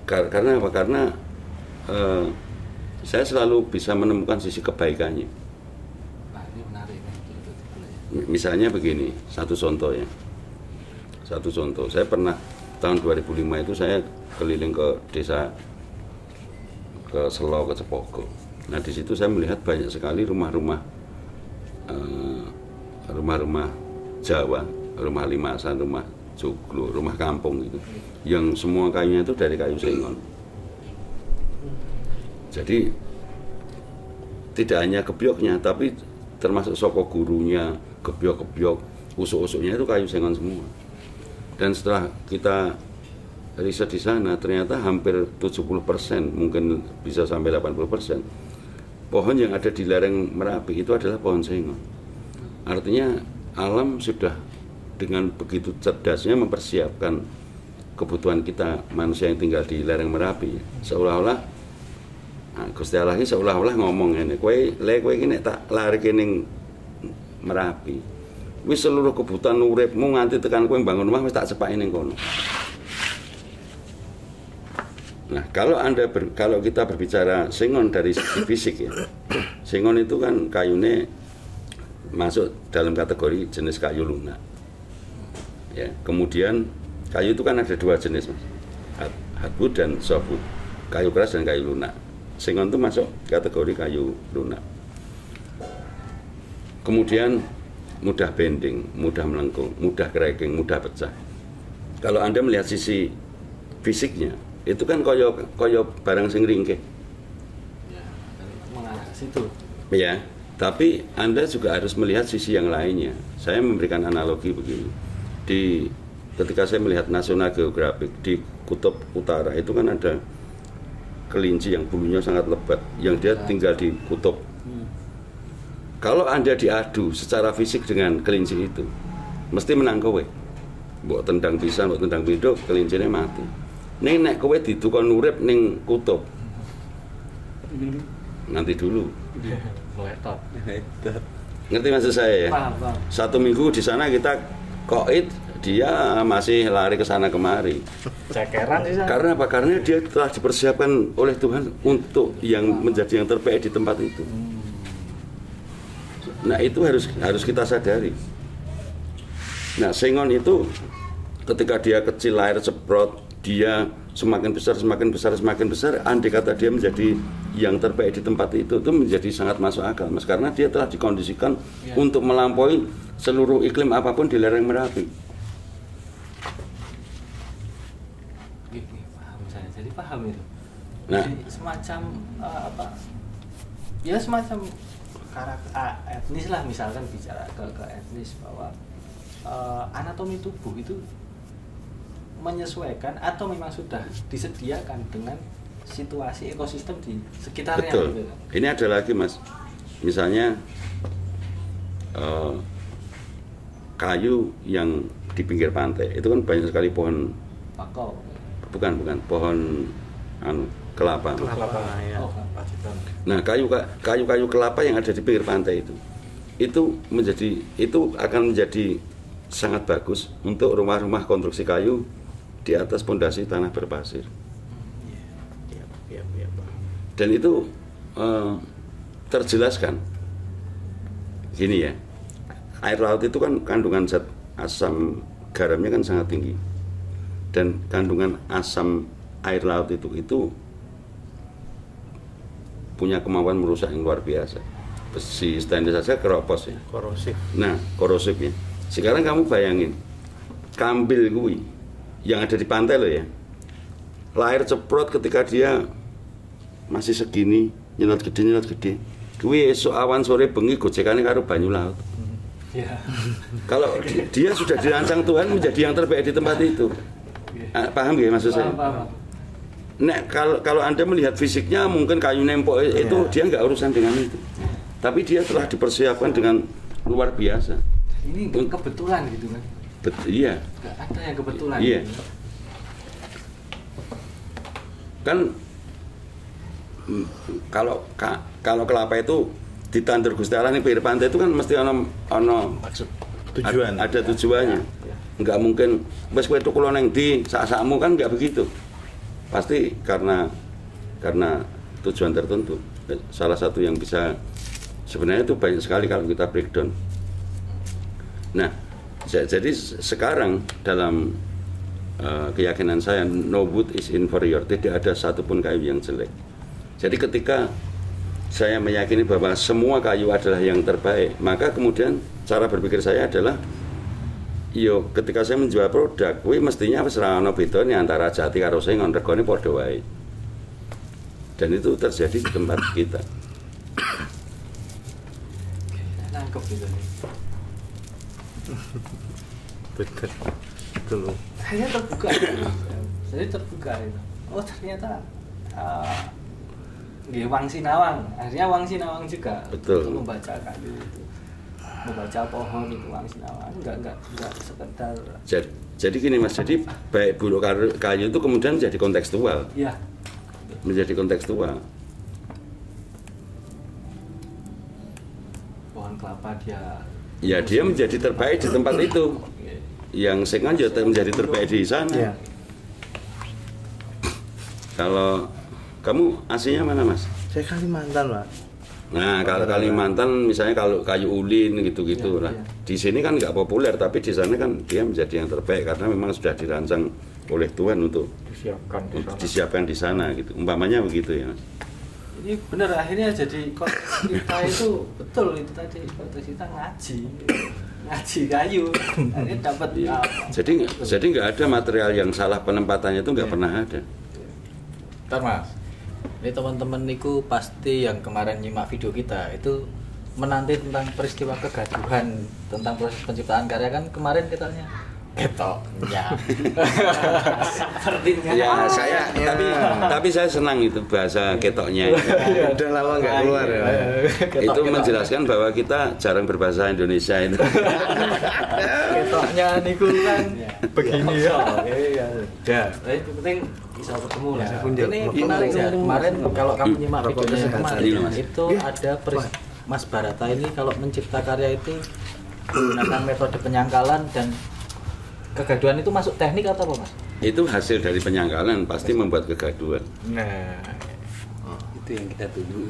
Karena apa? Karena saya selalu bisa menemukan sisi kebaikannya. Nah, ini menarik. Misalnya begini, satu contoh, saya pernah tahun 2005 itu saya keliling ke desa, ke Selo, ke Cepogo. Nah, di situ saya melihat banyak sekali rumah-rumah Jawa, rumah limasan, rumah joglo, rumah kampung gitu, yang semua kayunya itu dari kayu sengon. Jadi tidak hanya gebyoknya, tapi termasuk soko gurunya, gebyok-gebyok, usuk-usuknya itu kayu sengon semua. Dan setelah kita riset di sana, ternyata hampir 70%, mungkin bisa sampai 80%, pohon yang ada di lereng Merapi itu adalah pohon sengon. Artinya alam sudah dengan begitu cerdasnya mempersiapkan kebutuhan kita manusia yang tinggal di lereng Merapi. Seolah-olah Gusti Allah ini seolah-olah ngomong ini, kowe iki nek tak lari ning Merapi, wis seluruh kebutuhan uripmu nganti tekan kowe bangun rumah wis tak cepaki ning kono. Nah, kalau kita berbicara sengon dari segi fisik ya, sengon itu kan kayunya masuk dalam kategori jenis kayu lunak. Ya, kemudian kayu itu kan ada 2 jenis, Mas. Hardwood dan softwood. Kayu keras dan kayu lunak. Sengon itu masuk kategori kayu lunak. Kemudian mudah bending, mudah melengkung, mudah cracking, mudah pecah. Kalau Anda melihat sisi fisiknya, itu kan koyo barang sing ringkih. Ya, mengarah ke situ. Ya, tapi Anda juga harus melihat sisi yang lainnya. Saya memberikan analogi begini. Ketika saya melihat National Geographic di kutub utara itu kan ada kelinci yang bulunya sangat lebat, yang dia tinggal di kutub. Kalau Anda diadu secara fisik dengan kelinci itu, mesti menang kowe. Mbok tendang pisan, mbok tendang pindho, kelincine mati. Ning nek kowe didukon urip ning kutub, nanti dulu. Hebat. Ngerti maksud saya ya? Paham. 1 minggu di sana kita koid dia masih lari ke sana kemari. Cekeran sih. Karena apa? Karena dia telah dipersiapkan oleh Tuhan untuk yang menjadi yang terbaik di tempat itu. Nah, itu harus kita sadari. Nah, sengon itu ketika dia kecil lahir ceprot, dia semakin besar, andai kata dia menjadi yang terbaik di tempat itu menjadi sangat masuk akal, Mas, karena dia telah dikondisikan untuk melampaui seluruh iklim apapun di lereng Merapi. Paham saya, jadi paham itu. Nah, jadi semacam apa? Ya semacam karakter etnis lah, misalkan bicara ke etnis bahwa anatomi tubuh itu menyesuaikan atau memang sudah disediakan dengan situasi ekosistem di sekitarnya. betul. Gitu. Ini ada lagi, Mas. Misalnya kayu yang di pinggir pantai itu kan banyak sekali pohon. Pakau. Bukan pohon kelapa. Kelapa ya. Oh, Nah, kayu kelapa yang ada di pinggir pantai itu akan menjadi sangat bagus untuk rumah-rumah konstruksi kayu di atas pondasi tanah berpasir. Iya. Dan itu terjelaskan. Gini ya, air laut itu kan kandungan zat asam garamnya kan sangat tinggi. Dan kandungan asam air laut itu punya kemampuan merusak yang luar biasa. Besi stainless saja keropos ya. Korosif. Nah, korosif ya. Sekarang kamu bayangin, kambil gue yang ada di pantai loh ya, lahir ceprot ketika dia masih segini, nyelot gede, gue esok awan sore bengi gojekannya karo banyu laut. Ya. Kalau dia sudah dirancang Tuhan menjadi yang terbaik di tempat itu. Paham gak maksud saya? Paham. Nah, kalau Anda melihat fisiknya mungkin kayu nempok itu dia nggak urusan dengan itu. Tapi dia telah dipersiapkan dengan luar biasa. Ini kebetulan gitu kan? Iya. Gak ada yang kebetulan. Iya. Gitu. Kan kalau kelapa itu ditandur Gusti Allah ning pinggir pantai itu kan mesti ono Maksud tujuan. ada tujuannya. Enggak mungkin wis kowe tuku nang ndi sak-sakmu kan enggak begitu. Pasti karena tujuan tertentu. Salah satu yang bisa sebenarnya itu banyak sekali kalau kita breakdown. Nah, jadi sekarang dalam keyakinan saya no wood is inferior, tidak ada satupun kayu yang jelek. Jadi ketika saya meyakini bahwa semua kayu adalah yang terbaik, maka kemudian cara berpikir saya adalah ketika saya menjual produk, kuwi mestinya wis ora ana bedane antara jati karo sengon, regane padha wae. Dan itu terjadi di tempat kita. Nangkep gitu nih. Betul loh. Akhirnya terbuka. Jadi terbuka itu. Oh ternyata Wang Sinawang. Akhirnya Wang Sinawang juga. Betul. Untuk membaca kayu itu. Membaca pohon itu Wang Sinawang. Enggak sekedar. Jadi gini Mas, jadi baik buruk kayu itu kemudian menjadi kontekstual. Iya. Menjadi kontekstual. Pohon kelapa dia. Ya dia menjadi terbaik di tempat itu. Yang sengon juga menjadi terbaik di sana. Iya. Kalau kamu aslinya mana Mas? Saya Kalimantan, Pak. Nah, kalau Kalimantan misalnya kalau kayu ulin gitu-gitu Ya, lah. ya. Di sini kan nggak populer, tapi di sana kan dia menjadi yang terbaik karena memang sudah dirancang oleh Tuhan untuk disiapkan di sana gitu. Umpamanya begitu ya, Mas. Ini benar akhirnya jadi konteks kita itu betul itu tadi konteks kita ngaji kayu. Akhirnya dapat apa? Jadi nggak ada material yang salah penempatannya itu nggak pernah ada. Ntar Mas, ini teman-teman niku pasti yang kemarin nyimak video kita itu menanti tentang peristiwa kegaduhan tentang proses penciptaan karya kan kemarin katanya ketoknya. Sepertinya. Ya saya tapi saya senang itu bahasa ketoknya. Udah lama nggak keluar ya. Itu menjelaskan bahwa kita jarang berbahasa Indonesia itu. Ketoknya niku kan begini ya. Iya. Ya, tapi penting bisa ketemu lah. Ini menarik ya. Kemarin kalau kamu nyimak videonya kemarin Mas. itu ada Mas Barata ini kalau mencipta karya itu menggunakan metode penyangkalan dan kegaduhan itu masuk teknik atau apa Mas? Itu hasil dari penyangkalan pasti membuat kegaduhan. Nah, Itu yang kita tunggu.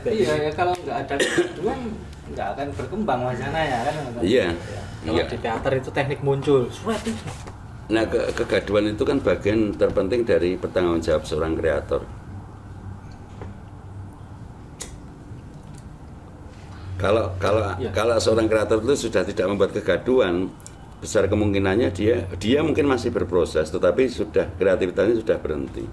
Iya, ya, kalau nggak ada kegaduhan nggak akan berkembang wacananya kan. Iya. kalau Iya. di teater itu teknik muncul, sweat itu. Nah, kegaduhan itu kan bagian terpenting dari pertanggungjawab seorang kreator. Kalau Ya. kalau seorang kreator itu sudah tidak membuat kegaduhan, besar kemungkinannya dia mungkin masih berproses, tetapi sudah kreativitasnya sudah berhenti.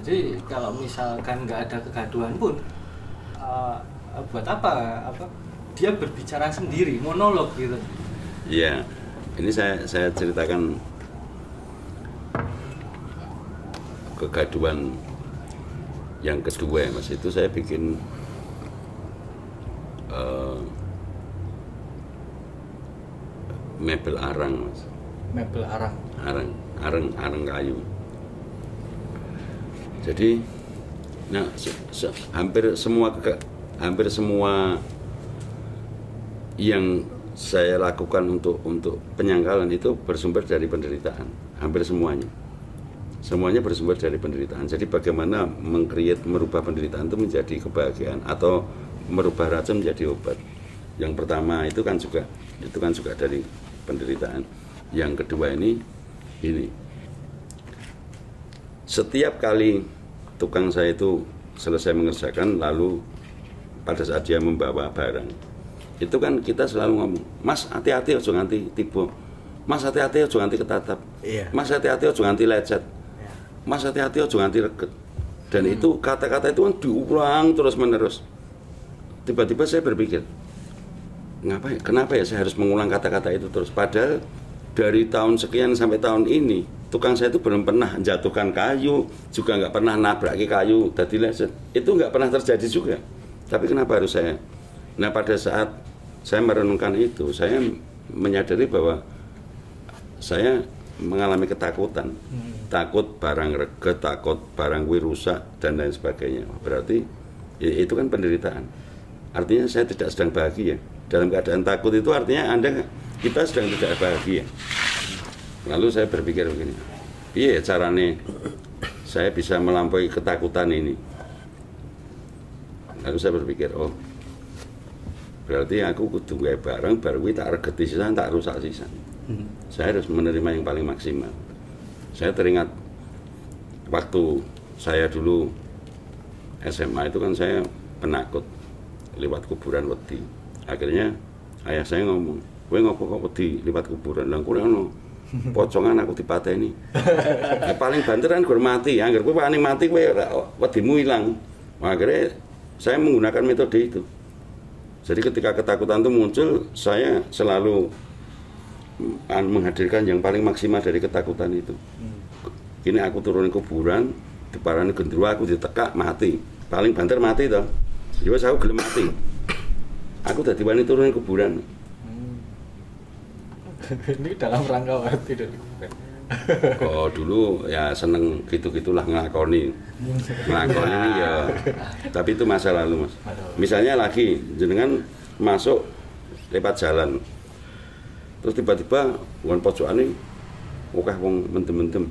Jadi kalau misalkan nggak ada kegaduhan pun, buat apa? Dia berbicara sendiri, monolog gitu. Iya, ini saya ceritakan kegaduhan yang kedua, Mas. Itu saya bikin mebel arang, Mas. Mebel arang. Arang kayu. Jadi, nah hampir semua yang saya lakukan untuk penyangkalan itu bersumber dari penderitaan. Hampir semuanya bersumber dari penderitaan. Jadi bagaimana merubah penderitaan itu menjadi kebahagiaan atau merubah racun menjadi obat. Yang pertama itu kan juga dari penderitaan. Yang kedua ini setiap kali tukang saya itu selesai mengerjakan, lalu pada saat dia membawa barang, itu kan kita selalu ngomong, Mas hati-hati ojo nganti tiba, Mas hati-hati ojo nganti ketatap, Iya. Mas hati-hati ojo nganti lecet, Mas hati-hati ojo nganti reget. Dan itu kata-kata itu kan diulang terus menerus. Tiba-tiba saya berpikir, kenapa ya saya harus mengulang kata-kata itu terus? Padahal dari tahun sekian sampai tahun ini tukang saya itu belum pernah jatuhkan kayu, juga nggak pernah nabrak kayu tadi lecet. Itu nggak pernah terjadi juga. Tapi kenapa harus saya? Nah, pada saat saya merenungkan itu, saya menyadari bahwa saya mengalami ketakutan. Takut barang reget, takut barang kuwi rusak dan lain sebagainya. Berarti itu kan penderitaan. Artinya saya tidak sedang bahagia. Dalam keadaan takut itu artinya kita sedang tidak bahagia. Lalu saya berpikir begini, iya caranya saya bisa melampaui ketakutan ini. Lalu saya berpikir, oh berarti aku kudu gawe barang baru kuwi tak regeti sisan, tak rusak sisan. Saya harus menerima yang paling maksimal. Saya teringat waktu saya dulu SMA itu kan saya penakut lewat kuburan wedi. Akhirnya ayah saya ngomong, kowe ngopo kok wedi lewat kuburan? Lah kowe ono pocongan aku dipateni. Ya, paling banter kan gur mati, angger kowe wani mati kowe wedimu ilang. Akhirnya saya menggunakan metode itu. Jadi ketika ketakutan itu muncul, saya selalu menghadirkan yang paling maksimal dari ketakutan itu. Ini aku turunin kuburan, diparani gendruwo aku ditekak mati. Paling banter mati toh. Ya wis aku gelem mati. Aku dadi wani turunin kuburan. Ini dalam rangka waktu dari Oh dulu ya seneng gitu-gitulah ngelakoni ya. Tapi itu masa lalu, Mas. Misalnya lagi jenengan masuk lewat jalan, terus tiba-tiba wong pojokane akeh wong mendem-mendem,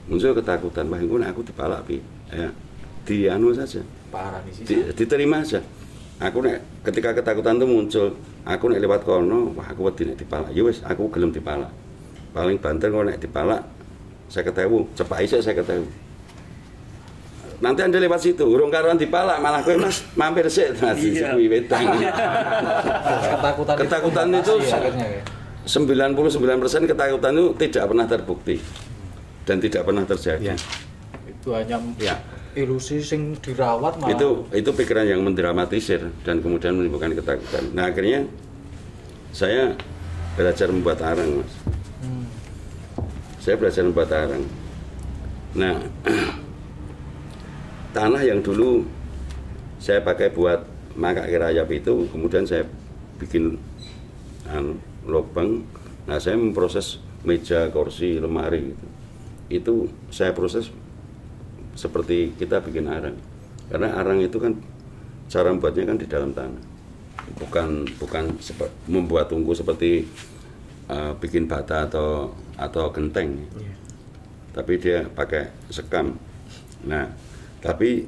muncul ketakutan, wah engko aku dipalak piye? Ya, dianu saja, parah di sisi. diterima aja. Aku ketika ketakutan itu muncul, aku nek lewat kono, wah aku wedi nek dipalak. Ya wis, aku gelem dipalak. Paling banter kalau nek dipalak 50.000, cepak isik 50.000. Nanti Anda lewat situ, urung karuan dipalak, malah kowe Mas mampir sik nasi kuwi wetang. Ketakutan itu 99% ketakutan itu tidak pernah terbukti dan tidak pernah terjadi. Ya. Itu hanya ilusi sing dirawat malah. Itu pikiran yang mendramatisir dan kemudian menimbulkan ketakutan. Nah, akhirnya saya belajar membuat arang, Mas. Saya belajar membuat arang. Nah, tanah yang dulu saya pakai buat mangkak rayap itu, kemudian saya bikin lubang. Nah, saya memproses meja, kursi, lemari gitu. Itu saya proses seperti kita bikin arang. Karena arang itu kan cara membuatnya kan di dalam tanah, bukan membuat tungku seperti bikin bata atau genteng, tapi dia pakai sekam. Nah, tapi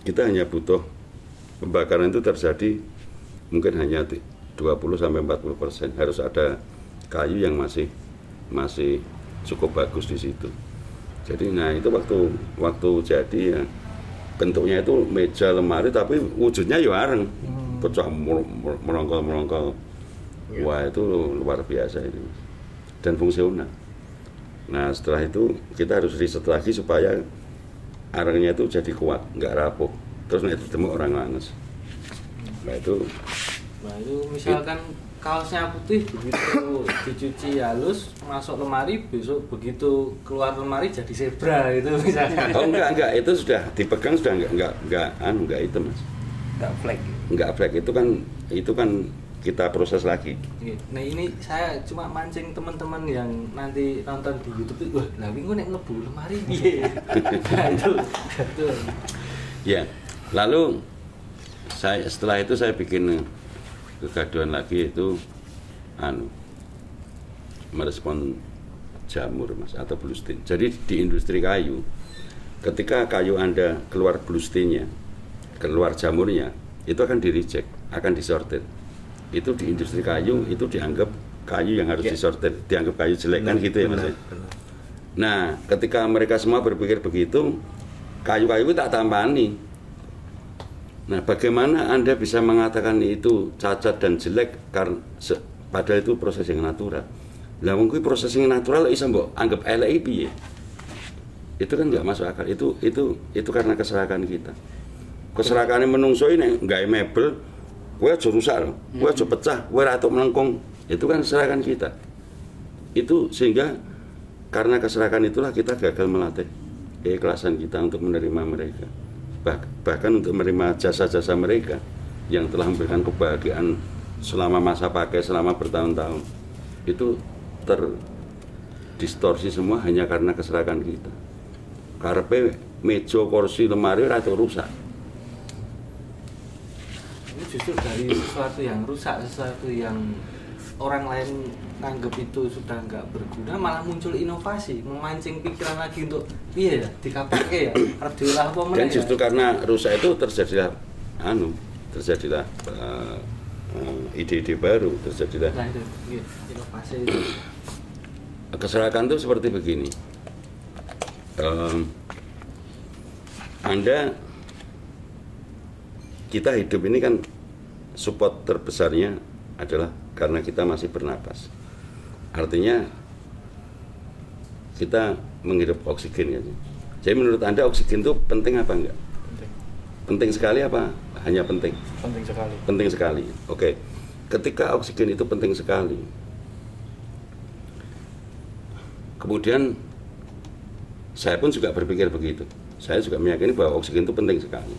kita hanya butuh pembakaran itu terjadi mungkin hanya 20-40%. Harus ada kayu yang masih cukup bagus di situ. Jadi nah itu waktu jadi ya bentuknya itu meja lemari tapi wujudnya ya areng, pecah merongkol. Wah itu luar biasa itu dan fungsional. Nah setelah itu kita harus riset lagi supaya arengnya itu jadi kuat, nggak rapuh. Terus nanti ketemu orang langes. Nah itu misalkan kaosnya putih begitu dicuci halus masuk lemari, besok begitu keluar lemari jadi zebra gitu misalkan. Oh enggak itu sudah dipegang sudah enggak itu Mas. Enggak flek itu kan kita proses lagi. Nah ini saya cuma mancing teman-teman yang nanti nonton di YouTube, wah lah wingi nek ngebu lemari piye. Nah itu. Ya. Lalu setelah itu saya bikin kegaduhan lagi itu merespon jamur Mas atau blue stain. Jadi di industri kayu ketika kayu Anda keluar blue stain-nya, keluar jamurnya, itu akan di-reject, akan disortir. Itu di industri kayu itu dianggap kayu yang harus disortir, dianggap kayu jelek kan gitu ya Mas. Nah, ketika mereka semua berpikir begitu, kayu-kayu itu tak tampani. Nah, bagaimana Anda bisa mengatakan itu cacat dan jelek karena padahal itu proses yang natural. Lah mungkin proses yang natural bisa mbok anggap elek piye? Itu kan nggak masuk akal. Itu karena keserakahan kita. Keserakahan menungso ini nggak mebel, kowe aja rusak, kowe aja pecah, kowe ora tok melengkung. Itu kan keserakahan kita. Itu sehingga karena keserakahan itulah kita gagal melatih keikhlasan kita untuk menerima mereka. Bahkan untuk menerima jasa-jasa mereka yang telah memberikan kebahagiaan selama masa pakai selama bertahun-tahun, itu terdistorsi semua hanya karena keserakahan kita. Karepe meja, kursi, lemari ora rusak. Ini justru dari sesuatu yang rusak, sesuatu yang orang lain nanggep itu sudah nggak berguna, malah muncul inovasi, memancing pikiran lagi untuk iya ya dikapake ya arep diolah apa meneh. Dan justru karena rusak itu terjadilah ide-ide baru, terjadilah inovasi itu. Keserakahan itu seperti begini. Kita hidup ini kan support terbesarnya adalah karena kita masih bernapas. Artinya kita menghirup oksigen ya. Jadi menurut Anda oksigen itu penting apa enggak? Penting sekali apa? Hanya penting? Penting sekali. Penting sekali. Oke. Ketika oksigen itu penting sekali, kemudian saya pun juga berpikir begitu. Saya juga meyakini bahwa oksigen itu penting sekali.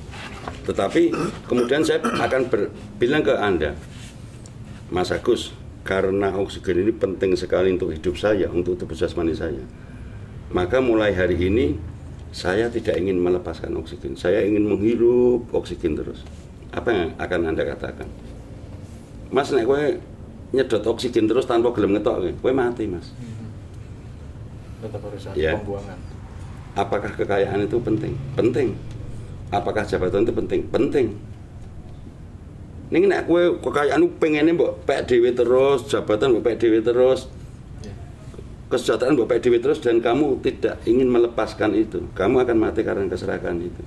Tetapi kemudian saya akan bilang ke Anda, Mas Agus, karena oksigen ini penting sekali untuk hidup saya, untuk tubuh jasmani saya, maka mulai hari ini saya tidak ingin melepaskan oksigen. Saya ingin menghirup oksigen terus. Apa yang akan Anda katakan? Mas, nek kowe nyedot oksigen terus tanpa gelem ngetok, kowe mati, Mas. Tetap harus ada pembuangan. Apakah kekayaan itu penting? Penting. Apakah jabatan itu penting? Penting. Ning nek kowe kekayaan pengene mbok pek dhewe terus, jabatan mbok pek dhewe terus, kesejahteraan mbok pek dhewe terus, dan kamu tidak ingin melepaskan itu, kamu akan mati karena keserakahan itu.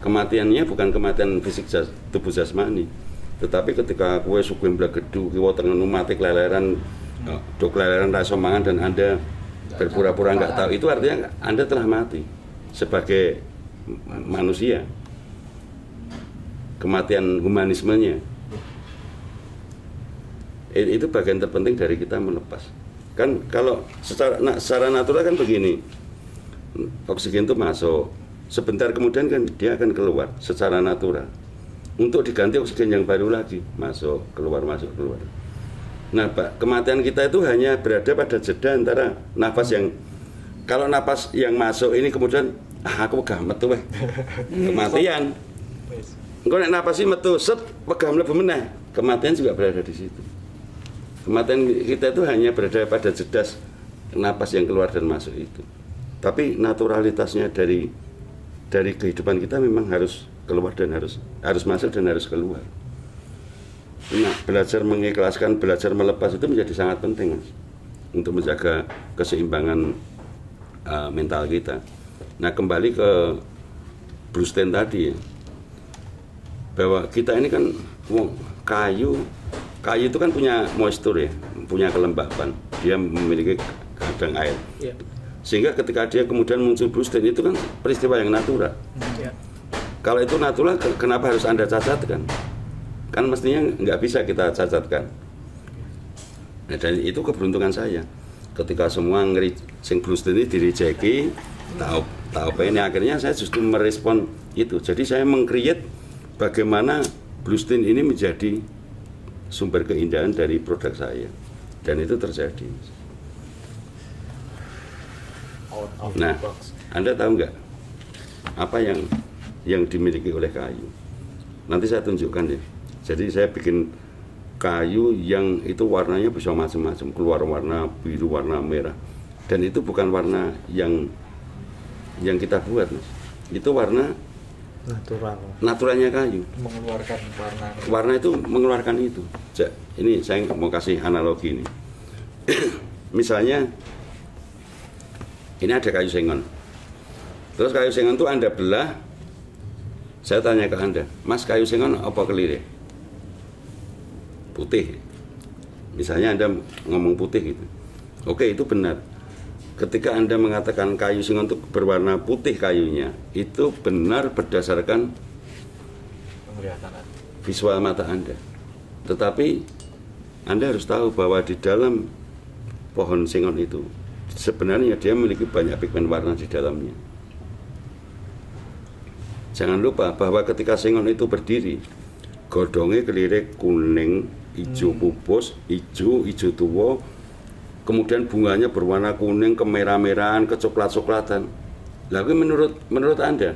Kematiannya bukan kematian fisik tubuh jasmani, tetapi ketika kowe suku mblegedu kiwa tengenu mati keleleran, do keleleran ra iso mangan dan Anda berpura-pura enggak tahu, itu artinya Anda telah mati sebagai manusia. Kematian humanismenya itu bagian terpenting dari kita melepas. Kan kalau secara natural kan begini, oksigen itu masuk, sebentar kemudian kan dia akan keluar secara natural untuk diganti oksigen yang baru lagi, masuk keluar. Nah Pak, kematian kita itu hanya berada pada jeda antara nafas yang, kalau nafas yang masuk ini kemudian aku wegah metu weh. Kematian. Engko nek napasi metu set wegah mlebu meneh, kematian juga berada di situ. Kematian kita itu hanya berada pada jedas napas yang keluar dan masuk itu. Tapi naturalitasnya dari kehidupan kita memang harus keluar dan harus masuk dan harus keluar. Nah, belajar mengikhlaskan, belajar melepas itu menjadi sangat penting, Mas, untuk menjaga keseimbangan mental kita. Nah, kembali ke Bluestein tadi ya, bahwa kita ini kan kayu itu kan punya moisture ya, punya kelembapan, dia memiliki kadang air. Ya. Sehingga ketika dia kemudian muncul Bluestein itu kan peristiwa yang natural. Ya. Kalau itu natural, kenapa harus Anda cacatkan? Kan mestinya nggak bisa kita cacatkan. Nah, dan itu keberuntungan saya. Ketika semua sing Bluestein ini direjeki, tahu apa ini, akhirnya saya justru merespon itu. Jadi saya meng-create bagaimana Bluestein ini menjadi sumber keindahan dari produk saya, dan itu terjadi. Nah, Anda tahu nggak apa yang dimiliki oleh kayu? Nanti saya tunjukkan ya. Jadi saya bikin kayu yang itu warnanya bisa macam-macam, keluar warna biru, warna merah, dan itu bukan warna yang kita buat, Mas. Itu warna naturalnya kayu. Mengeluarkan warna itu mengeluarkan itu. Ini saya mau kasih analogi ini. Misalnya ini ada kayu sengon. Terus kayu sengon itu Anda belah. Saya tanya ke Anda, Mas, kayu sengon apa kelire? Putih. Misalnya Anda ngomong putih gitu. Oke, itu benar. Ketika Anda mengatakan kayu sengon itu berwarna putih kayunya, itu benar berdasarkan visual mata Anda. Tetapi Anda harus tahu bahwa di dalam pohon sengon itu sebenarnya dia memiliki banyak pigmen warna di dalamnya. Jangan lupa bahwa ketika sengon itu berdiri, godongnya kelirik kuning, hijau pupus, hijau tua, kemudian bunganya berwarna kuning, kemerah-merahan, kecoklat-coklatan. Lalu menurut Anda,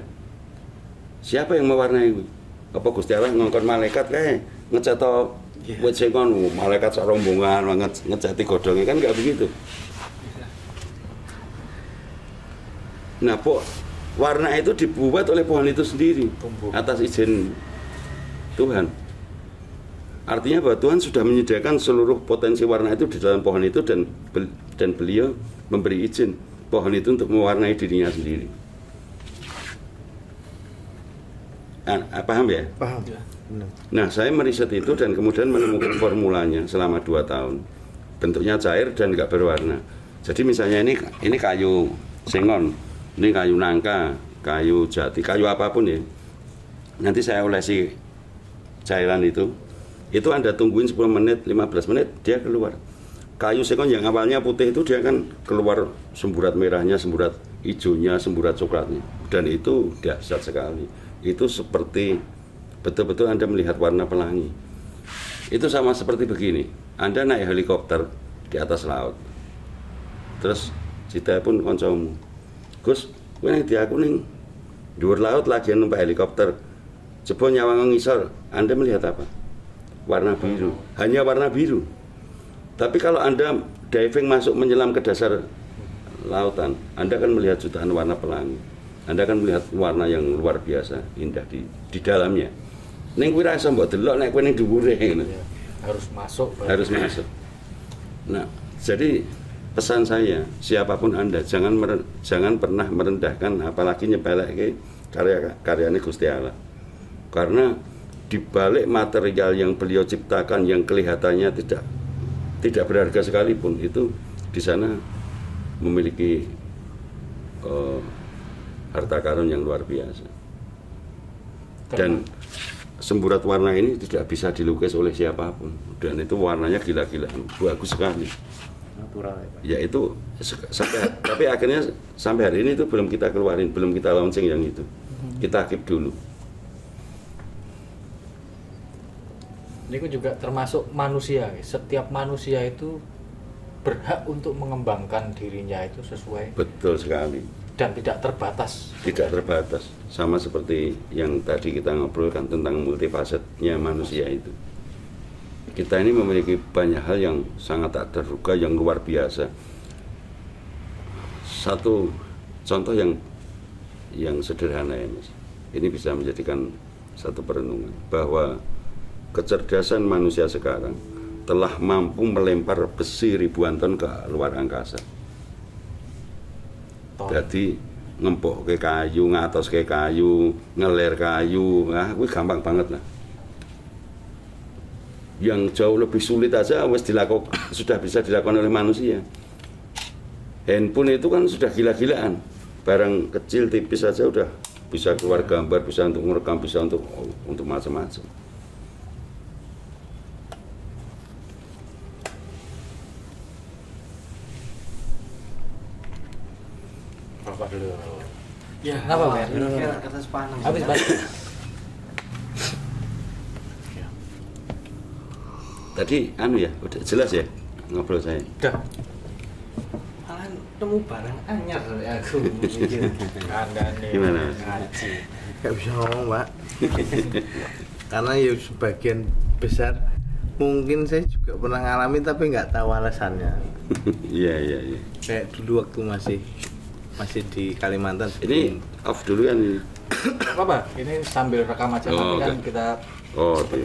siapa yang mewarnai itu? Apa Gusti Allah ngongkon malaikat kayak ngeceto wit sengon, malaikat sak rombongan ngeceti godongnya, kan nggak begitu. Nah, warna itu dibuat oleh pohon itu sendiri atas izin Tuhan. Artinya bahwa Tuhan sudah menyediakan seluruh potensi warna itu di dalam pohon itu, dan beliau memberi izin pohon itu untuk mewarnai dirinya sendiri. Paham ya? Paham. Nah, saya meriset itu dan kemudian menemukan formulanya selama 2 tahun. Bentuknya cair dan nggak berwarna. Jadi misalnya ini kayu sengon, ini kayu nangka, kayu jati, kayu apapun ya. Nanti saya olesi cairan itu Anda tungguin 10 menit, 15 menit, dia keluar. Kayu sengon yang awalnya putih itu dia akan keluar semburat merahnya, semburat hijaunya, semburat coklatnya. Dan itu dahsyat sekali. Itu seperti betul-betul Anda melihat warna pelangi. Itu sama seperti begini. Anda naik helikopter di atas laut. Terus cita pun koncomu, Gus, kowe ning aku ning dhuwur laut lagi numpak helikopter. Coba nyawang ngisor, Anda melihat apa? Warna biru, hanya warna biru. Tapi kalau Anda diving masuk menyelam ke dasar lautan, Anda akan melihat jutaan warna pelangi. Anda akan melihat warna yang luar biasa indah di dalamnya. Ning kuwi ra iso mbok delok nek kowe ning dhuwure ngono. Harus masuk. Harus masuk. Nah, jadi pesan saya, siapapun Anda, jangan pernah merendahkan apalagi nyepelekke karya-karyane Gusti Allah. Karena di balik material yang beliau ciptakan yang kelihatannya tidak berharga sekalipun, itu di sana memiliki harta karun yang luar biasa. Dan semburat warna ini tidak bisa dilukis oleh siapapun, dan itu warnanya gila-gilaan, bagus sekali. Natural ya, Pak. Ya itu tapi akhirnya sampai hari ini itu belum kita keluarin, belum kita launching yang itu. Kita keep dulu. Ini juga termasuk manusia. Setiap manusia itu berhak untuk mengembangkan dirinya itu sesuai Betul sekali. dan tidak terbatas. Tidak terbatas. Sama seperti yang tadi kita ngobrolkan tentang multifacetnya manusia itu. Kita ini memiliki banyak hal yang sangat tak terduga, yang luar biasa. Satu contoh yang sederhana ya Mas. Ini bisa menjadikan satu perenungan bahwa kecerdasan manusia sekarang telah mampu melempar besi ribuan ton ke luar angkasa. Jadi ngempok ke kayu, ngatos ke kayu, ngeler kayu, kuwi gampang banget lah. Yang jauh lebih sulit aja sudah bisa dilakukan oleh manusia. Handphone itu kan sudah gila-gilaan. Barang kecil tipis saja udah bisa keluar gambar, bisa untuk merekam, bisa untuk macam-macam. Bapak dulu. Ya, Kenapa, Mer? Kata sepaneng. Habis balik. Tadi ya, udah jelas ya ngobrol saya. Udah. Malah nemu barang anyar aku mikir. Kandane. Gimana? Ngaji. Gak bisa ngomong Pak. Karena ya sebagian besar mungkin saya juga pernah ngalamin tapi nggak tahu alasannya. Iya. Kayak dulu waktu masih di Kalimantan. Ini off dulu kan ini. Apa? Ini sambil rekam aja nanti kan oke. kita Oh, oke.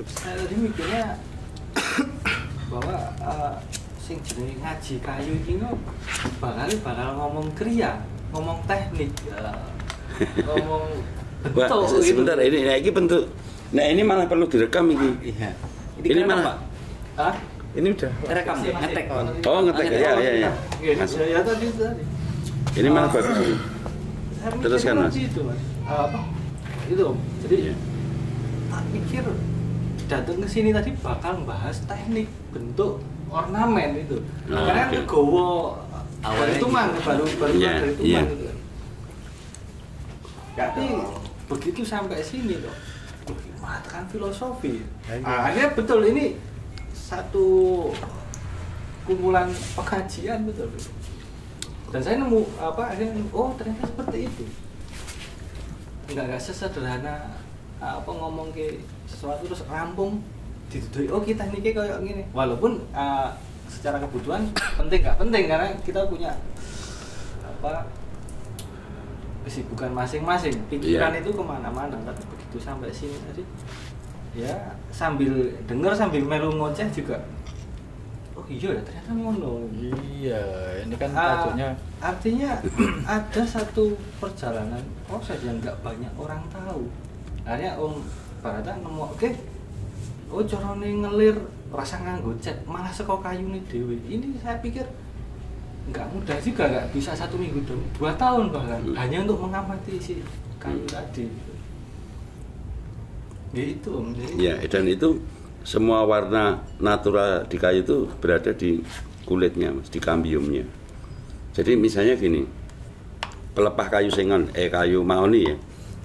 Saya tadi mikirnya bahwa sing jenenge ngaji kayu iki bakal ngomong kriya, ngomong teknik, ngomong Wah, bentuk sebentar gitu. ini bentuk. Nah, ini malah perlu direkam ini. Iya. Ini kenapa, malah- Pak? Hah? Ini udah Rekam, ngetek. Oh, ngetek ya. Iya, ya tadi. Ini malah bagus. Saya mikir Teruskan, Mas. lagi itu, Mas. Apa? Itu. Jadi tak pikir datang ke sini tadi bakal bahas teknik bentuk ornamen itu. Oh, Karena oke. kegowo awalnya itu mah baru Iya, dari itu iya. gitu. Tapi begitu sampai sini loh, mengatakan filosofi. Akhirnya betul ini satu kumpulan pengajian betul. Dan saya nemu akhirnya ternyata seperti itu. Enggak sesederhana ngomong ke sesuatu terus rampung didudui kita ini kayak gini. Walaupun secara kebutuhan penting nggak penting karena kita punya kesibukan masing-masing, pikiran itu kemana-mana. Tapi begitu sampai sini tadi ya sambil dengar sambil melu ngoceh juga, oh iya ya ternyata ngono. Iya, ini kan tajuknya Artinya ada satu perjalanan proses yang nggak banyak orang tahu. Akhirnya Barata nemu carane ngelir rasa nganggo cat malah saka kayune dhewe. Ini saya pikir nggak mudah juga, nggak bisa 1 minggu 2 tahun bahkan hanya untuk mengamati si kayu tadi. Gitu Om. Jadi, Ya, dan itu semua warna natural di kayu itu berada di kulitnya, Mas, di kambiumnya. Jadi misalnya gini, pelepah kayu sengon, kayu mahoni ya.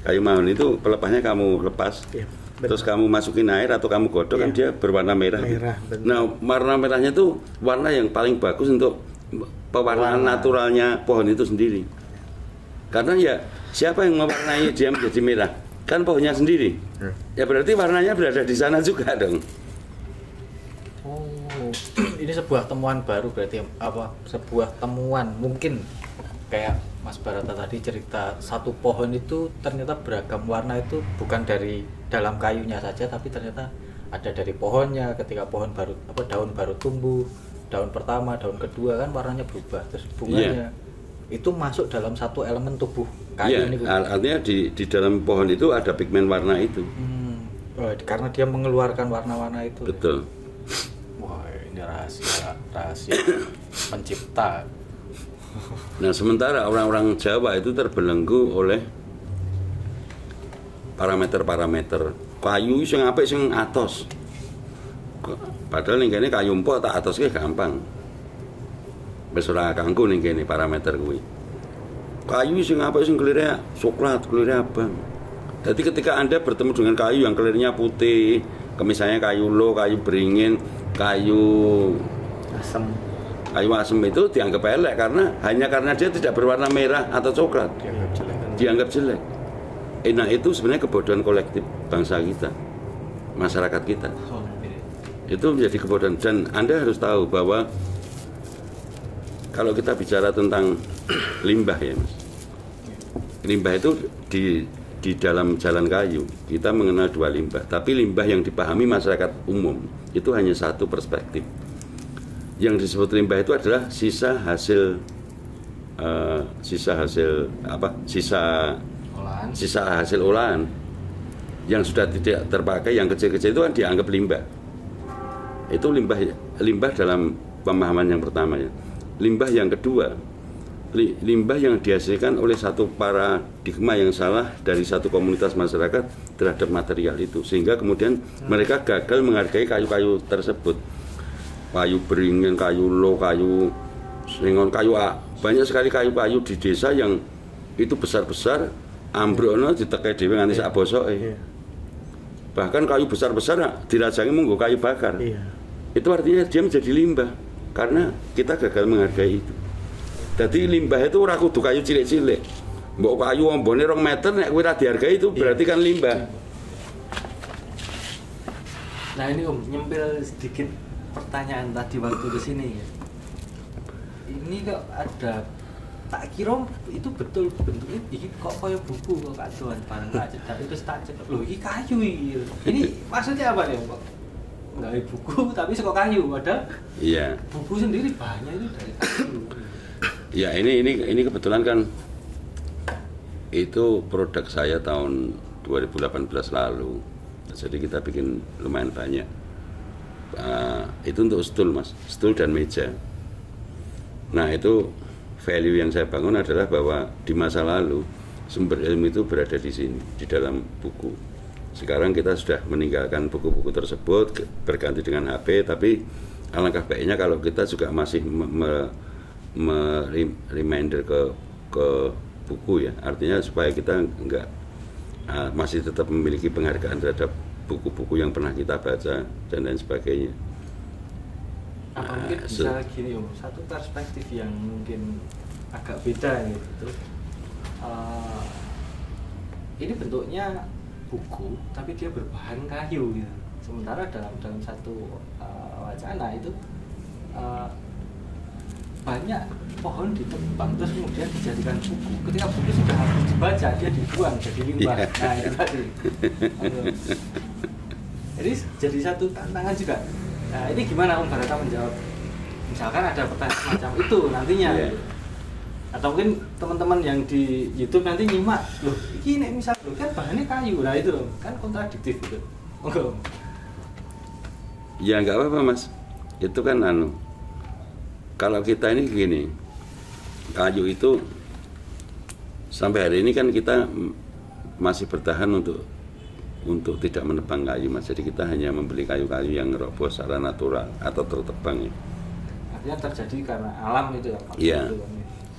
Kayu mahoni itu pelepahnya kamu lepas, Iya, terus kamu masukin air atau kamu godok kan dia berwarna merah. Merah, gitu. betul. Nah, warna merahnya itu warna yang paling bagus untuk pewarnaan naturalnya pohon itu sendiri. Karena ya siapa yang mewarnai dia menjadi merah? Kan pohonnya sendiri. Ya berarti warnanya berada di sana juga dong. Oh, ini sebuah temuan baru berarti sebuah temuan mungkin kayak Mas Barata tadi cerita satu pohon itu ternyata beragam warna itu bukan dari dalam kayunya saja tapi ternyata ada dari pohonnya ketika pohon baru daun baru tumbuh, daun pertama, daun kedua kan warnanya berubah terus bunganya itu masuk dalam satu elemen tubuh kayu ini. Artinya di dalam pohon itu ada pigmen warna itu. Karena dia mengeluarkan warna-warna itu. Betul. Wah, ini rahasia pencipta. Nah, sementara orang-orang Jawa itu terbelenggu oleh parameter-parameter kayu sing apik sing atos. Padahal ning kene kayu empuk tak atoske gampang. Wis ora kanggo ning kene parameter kuwi. Kayu sing apik sing kelire coklat, kelire abang. Jadi ketika Anda bertemu dengan kayu yang kelirnya putih, misalnya kayu lo, kayu beringin, kayu asam. Kayu asem itu dianggap elek hanya karena dia tidak berwarna merah atau coklat. Dianggap jelek. Nah itu sebenarnya kebodohan kolektif bangsa kita, masyarakat kita. Itu menjadi kebodohan, dan Anda harus tahu bahwa kalau kita bicara tentang limbah ya Mas, limbah itu di dalam jalan kayu kita mengenal 2 limbah, tapi limbah yang dipahami masyarakat umum itu hanya satu perspektif. Yang disebut limbah itu adalah sisa hasil hasil olahan yang sudah tidak terpakai, yang kecil-kecil itu kan dianggap limbah. Itu limbah dalam pemahaman yang pertama ya. Limbah yang kedua, limbah yang dihasilkan oleh satu paradigma yang salah dari satu komunitas masyarakat terhadap material itu, sehingga kemudian mereka gagal menghargai kayu-kayu tersebut. Kayu beringin, kayu lo, kayu sengon, kayu A. Banyak sekali kayu-kayu di desa yang itu besar-besar, ambrukno ditekai dhewe nganti sak bosoke. Bahkan kayu besar-besar dirajangi munggo kayu bakar. Itu artinya dia menjadi limbah karena kita gagal menghargai itu. Jadi limbah itu ora kudu kayu cilik-cilik. Mbok kayu ombone 2 meter nek kowe ora dihargai itu berarti kan limbah. Nah ini Om, nyempil sedikit pertanyaan tadi waktu kesini ya. Ini kok ada, tak kira itu betul bentuknya ini kok kayak buku kok kadoan bareng tak cedak itu tak cedak. Loh ini kayu ini. Ini maksudnya apa nih Om? Enggak buku tapi suka kayu, padahal iya. Buku sendiri bahannya itu dari kayu. Ya ini kebetulan kan itu produk saya tahun 2018 lalu. Jadi kita bikin lumayan banyak. Itu untuk stul Mas, stul dan meja. Nah itu value yang saya bangun adalah bahwa di masa lalu sumber ilmu itu berada di sini, di dalam buku. Sekarang kita sudah meninggalkan buku-buku tersebut, berganti dengan HP, tapi alangkah baiknya kalau kita juga masih reminder ke buku ya, artinya supaya kita masih tetap memiliki penghargaan terhadap buku-buku yang pernah kita baca dan lain sebagainya. Apa mungkin bisa gini Om, satu perspektif yang mungkin agak beda gitu. Ini bentuknya buku tapi dia berbahan kayu gitu. Sementara dalam satu wacana itu banyak pohon ditebang terus kemudian dijadikan buku. Ketika buku sudah habis dibaca dia dibuang jadi limbah. Nah itu tadi. Jadi satu tantangan juga. Nah ini gimana Om Barata menjawab? Misalkan ada pertanyaan semacam itu nantinya. Atau mungkin teman-teman yang di YouTube nanti nyimak, loh ini misal kan bahannya kayu, nah itu kan kontradiktif gitu. Ya nggak apa-apa Mas, itu kan kalau kita ini gini, kayu itu sampai hari ini kan kita masih bertahan untuk tidak menebang kayu Mas. Jadi kita hanya membeli kayu-kayu yang roboh secara natural atau tertebang ya. Artinya terjadi karena alam itu ya Pak? Iya.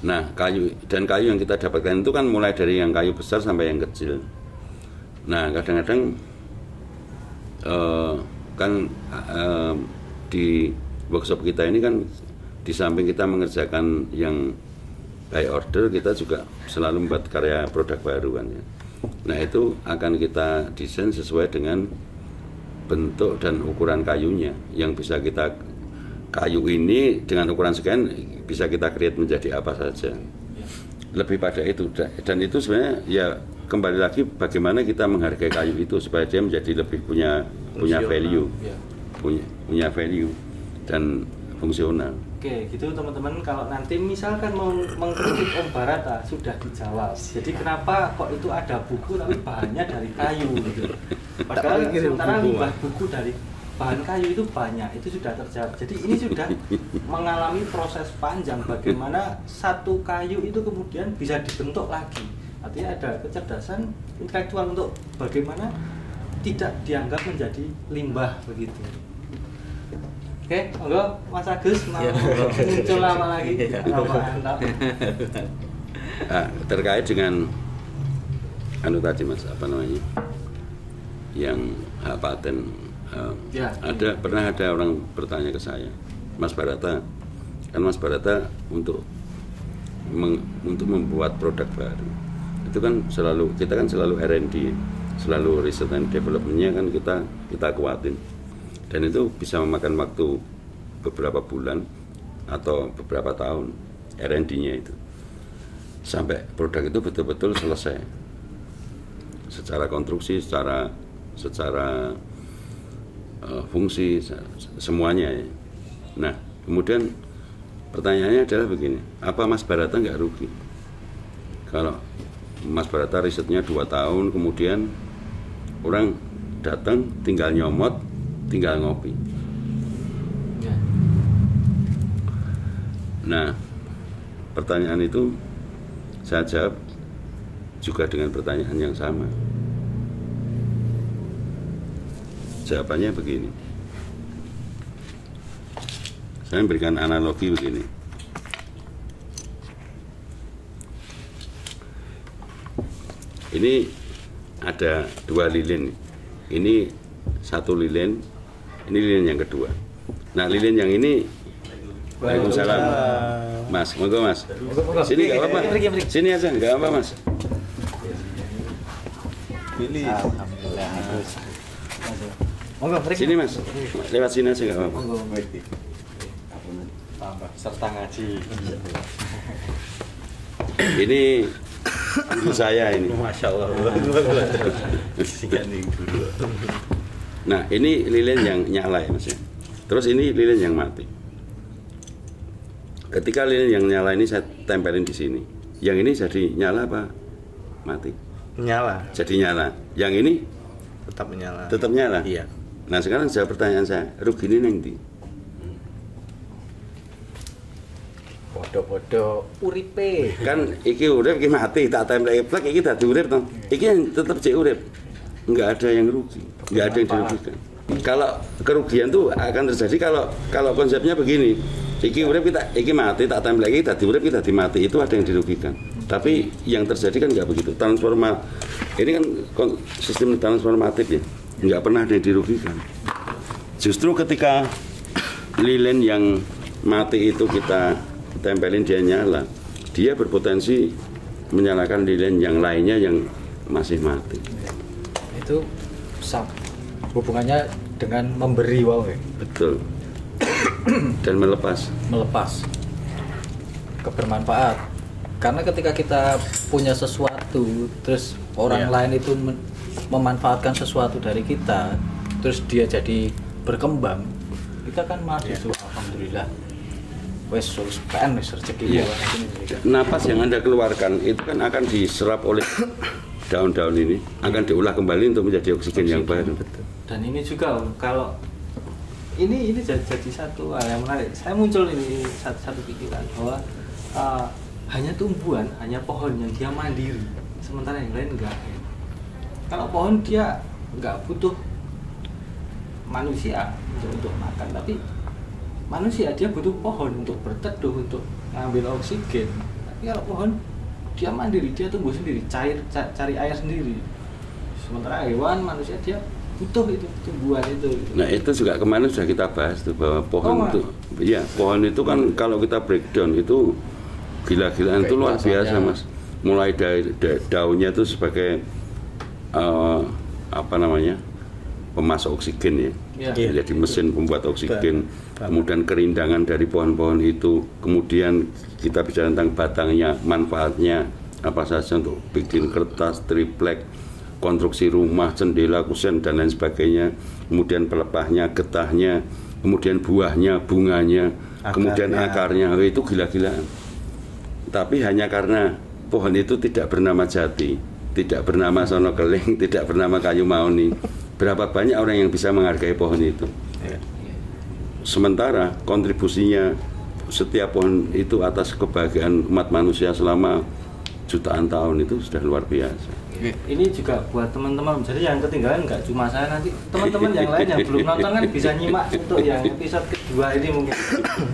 Nah kayu yang kita dapatkan itu kan mulai dari yang kayu besar sampai yang kecil. Nah kadang-kadang di workshop kita ini kan di samping kita mengerjakan yang by order, kita juga selalu membuat karya produk baru kan ya. Nah itu akan kita desain sesuai dengan bentuk dan ukuran kayunya yang bisa kita, kayu ini dengan ukuran sekian bisa kita create menjadi apa saja. Lebih pada itu, dan itu sebenarnya ya kembali lagi bagaimana kita menghargai kayu itu supaya dia menjadi lebih punya value, punya value dan fungsional. Oke, gitu teman-teman. Kalau nanti misalkan mau mengkritik Om Barata sudah dijawab. Jadi kenapa kok itu ada buku tapi bahannya dari kayu gitu. Padahal sementara limbah buku dari bahan kayu itu banyak, itu sudah terjawab. Jadi ini sudah mengalami proses panjang bagaimana satu kayu itu kemudian bisa dibentuk lagi. Artinya ada kecerdasan intelektual untuk bagaimana tidak dianggap menjadi limbah begitu. Oke, monggo Mas Agus mau muncul apa lagi? Mantap. Terkait dengan tadi Mas, apa namanya? Yang hak paten. Pernah ada orang bertanya ke saya, Mas Barata. Kan Mas Barata untuk membuat produk baru itu kan kita kan selalu R&D, selalu research and development-nya kan kita kuatin, dan itu bisa memakan waktu beberapa bulan atau beberapa tahun R&D-nya itu sampai produk itu betul-betul selesai secara konstruksi, secara fungsi, semuanya ya. Nah kemudian pertanyaannya adalah begini, apa Mas Barata nggak rugi kalau Mas Barata risetnya 2 tahun, kemudian orang datang tinggal nyomot, tinggal ngopi. Nah pertanyaan itu saya jawab juga dengan pertanyaan yang sama. Jawabannya begini, saya memberikan analogi begini. Ini ada 2 lilin. Ini 1 lilin, ini lilin yang kedua. Nah lilin yang ini, Waalaikumsalam. Mas, monggo Mas. Sini nggak apa-apa. Sini aja, nggak apa Mas. Pilih. Alhamdulillah. Monggo, Sini Mas, lewat sini aja nggak apa-apa. Tambah serta ngaji. Ini guru saya ini. Masya Allah. Nah ini lilin yang nyala ya Mas ya. Terus ini lilin yang mati. Ketika lilin yang nyala ini saya tempelin di sini. Yang ini jadi nyala apa mati? Menyala. Jadi nyala. Yang ini Tetap menyala. tetap nyala. Iya. Nah sekarang jawab pertanyaan saya, rugi ini neng di? Podo-podo uripe. Kan iki urip iki mati, tak tempel plek iki dadi urip to. Iki yang tetap cek urip. Enggak ada yang rugi, enggak ada yang dirugikan. Kalau kerugian tuh akan terjadi kalau konsepnya begini. Iki urip kita iki mati, tak tempel iki dadi urip kita dadi mati, itu ada yang dirugikan. Tapi yang terjadi kan enggak begitu. Ini kan sistem transformatif ya. Enggak pernah ada yang dirugikan. Justru ketika lilin yang mati itu kita tempelin dia nyala, dia berpotensi menyalakan lilin yang lainnya yang masih mati. Itu hubungannya dengan memberi wow ya. Betul. Dan melepas kebermanfaat. Karena ketika kita punya sesuatu terus orang lain itu memanfaatkan sesuatu dari kita, terus dia jadi berkembang, kita kan mahasiswa alhamdulillah wes PN wes rezeki. Napas yang Anda keluarkan itu kan akan diserap oleh daun-daun ini, akan diolah kembali untuk menjadi oksigen yang baru. Dan ini juga kalau ini jadi satu hal yang menarik. Saya muncul ini satu pikiran bahwa hanya tumbuhan, hanya pohon yang dia mandiri, sementara yang lain enggak. Kalau pohon dia enggak butuh manusia untuk makan, tapi manusia dia butuh pohon untuk berteduh, untuk ngambil oksigen. Tapi kalau pohon dia mandiri, dia tumbuh sendiri, cari air sendiri. Sementara hewan, manusia dia butuh itu tumbuhan itu. Nah itu juga kemarin sudah kita bahas tuh bahwa pohon itu, ya pohon itu kan kalau kita breakdown itu gila-gilaan itu luar biasa Mas. Mulai dari daunnya itu sebagai pemasok oksigen ya. Jadi mesin pembuat oksigen. Kemudian kerindangan dari pohon-pohon itu, kemudian kita bicara tentang batangnya, manfaatnya apa saja untuk bikin kertas, triplek, konstruksi rumah, jendela, kusen dan lain sebagainya. Kemudian pelepahnya, getahnya, kemudian buahnya, bunganya, kemudian akarnya, itu gila-gilaan. Tapi hanya karena pohon itu tidak bernama jati, tidak bernama sono keling, tidak bernama kayu maoni, berapa banyak orang yang bisa menghargai pohon itu. Sementara kontribusinya setiap pohon itu atas kebahagiaan umat manusia selama jutaan tahun itu sudah luar biasa. Ini juga buat teman-teman, jadi yang ketinggalan nggak cuma saya, nanti teman-teman yang lain yang belum nonton kan bisa nyimak untuk yang episode kedua ini mungkin.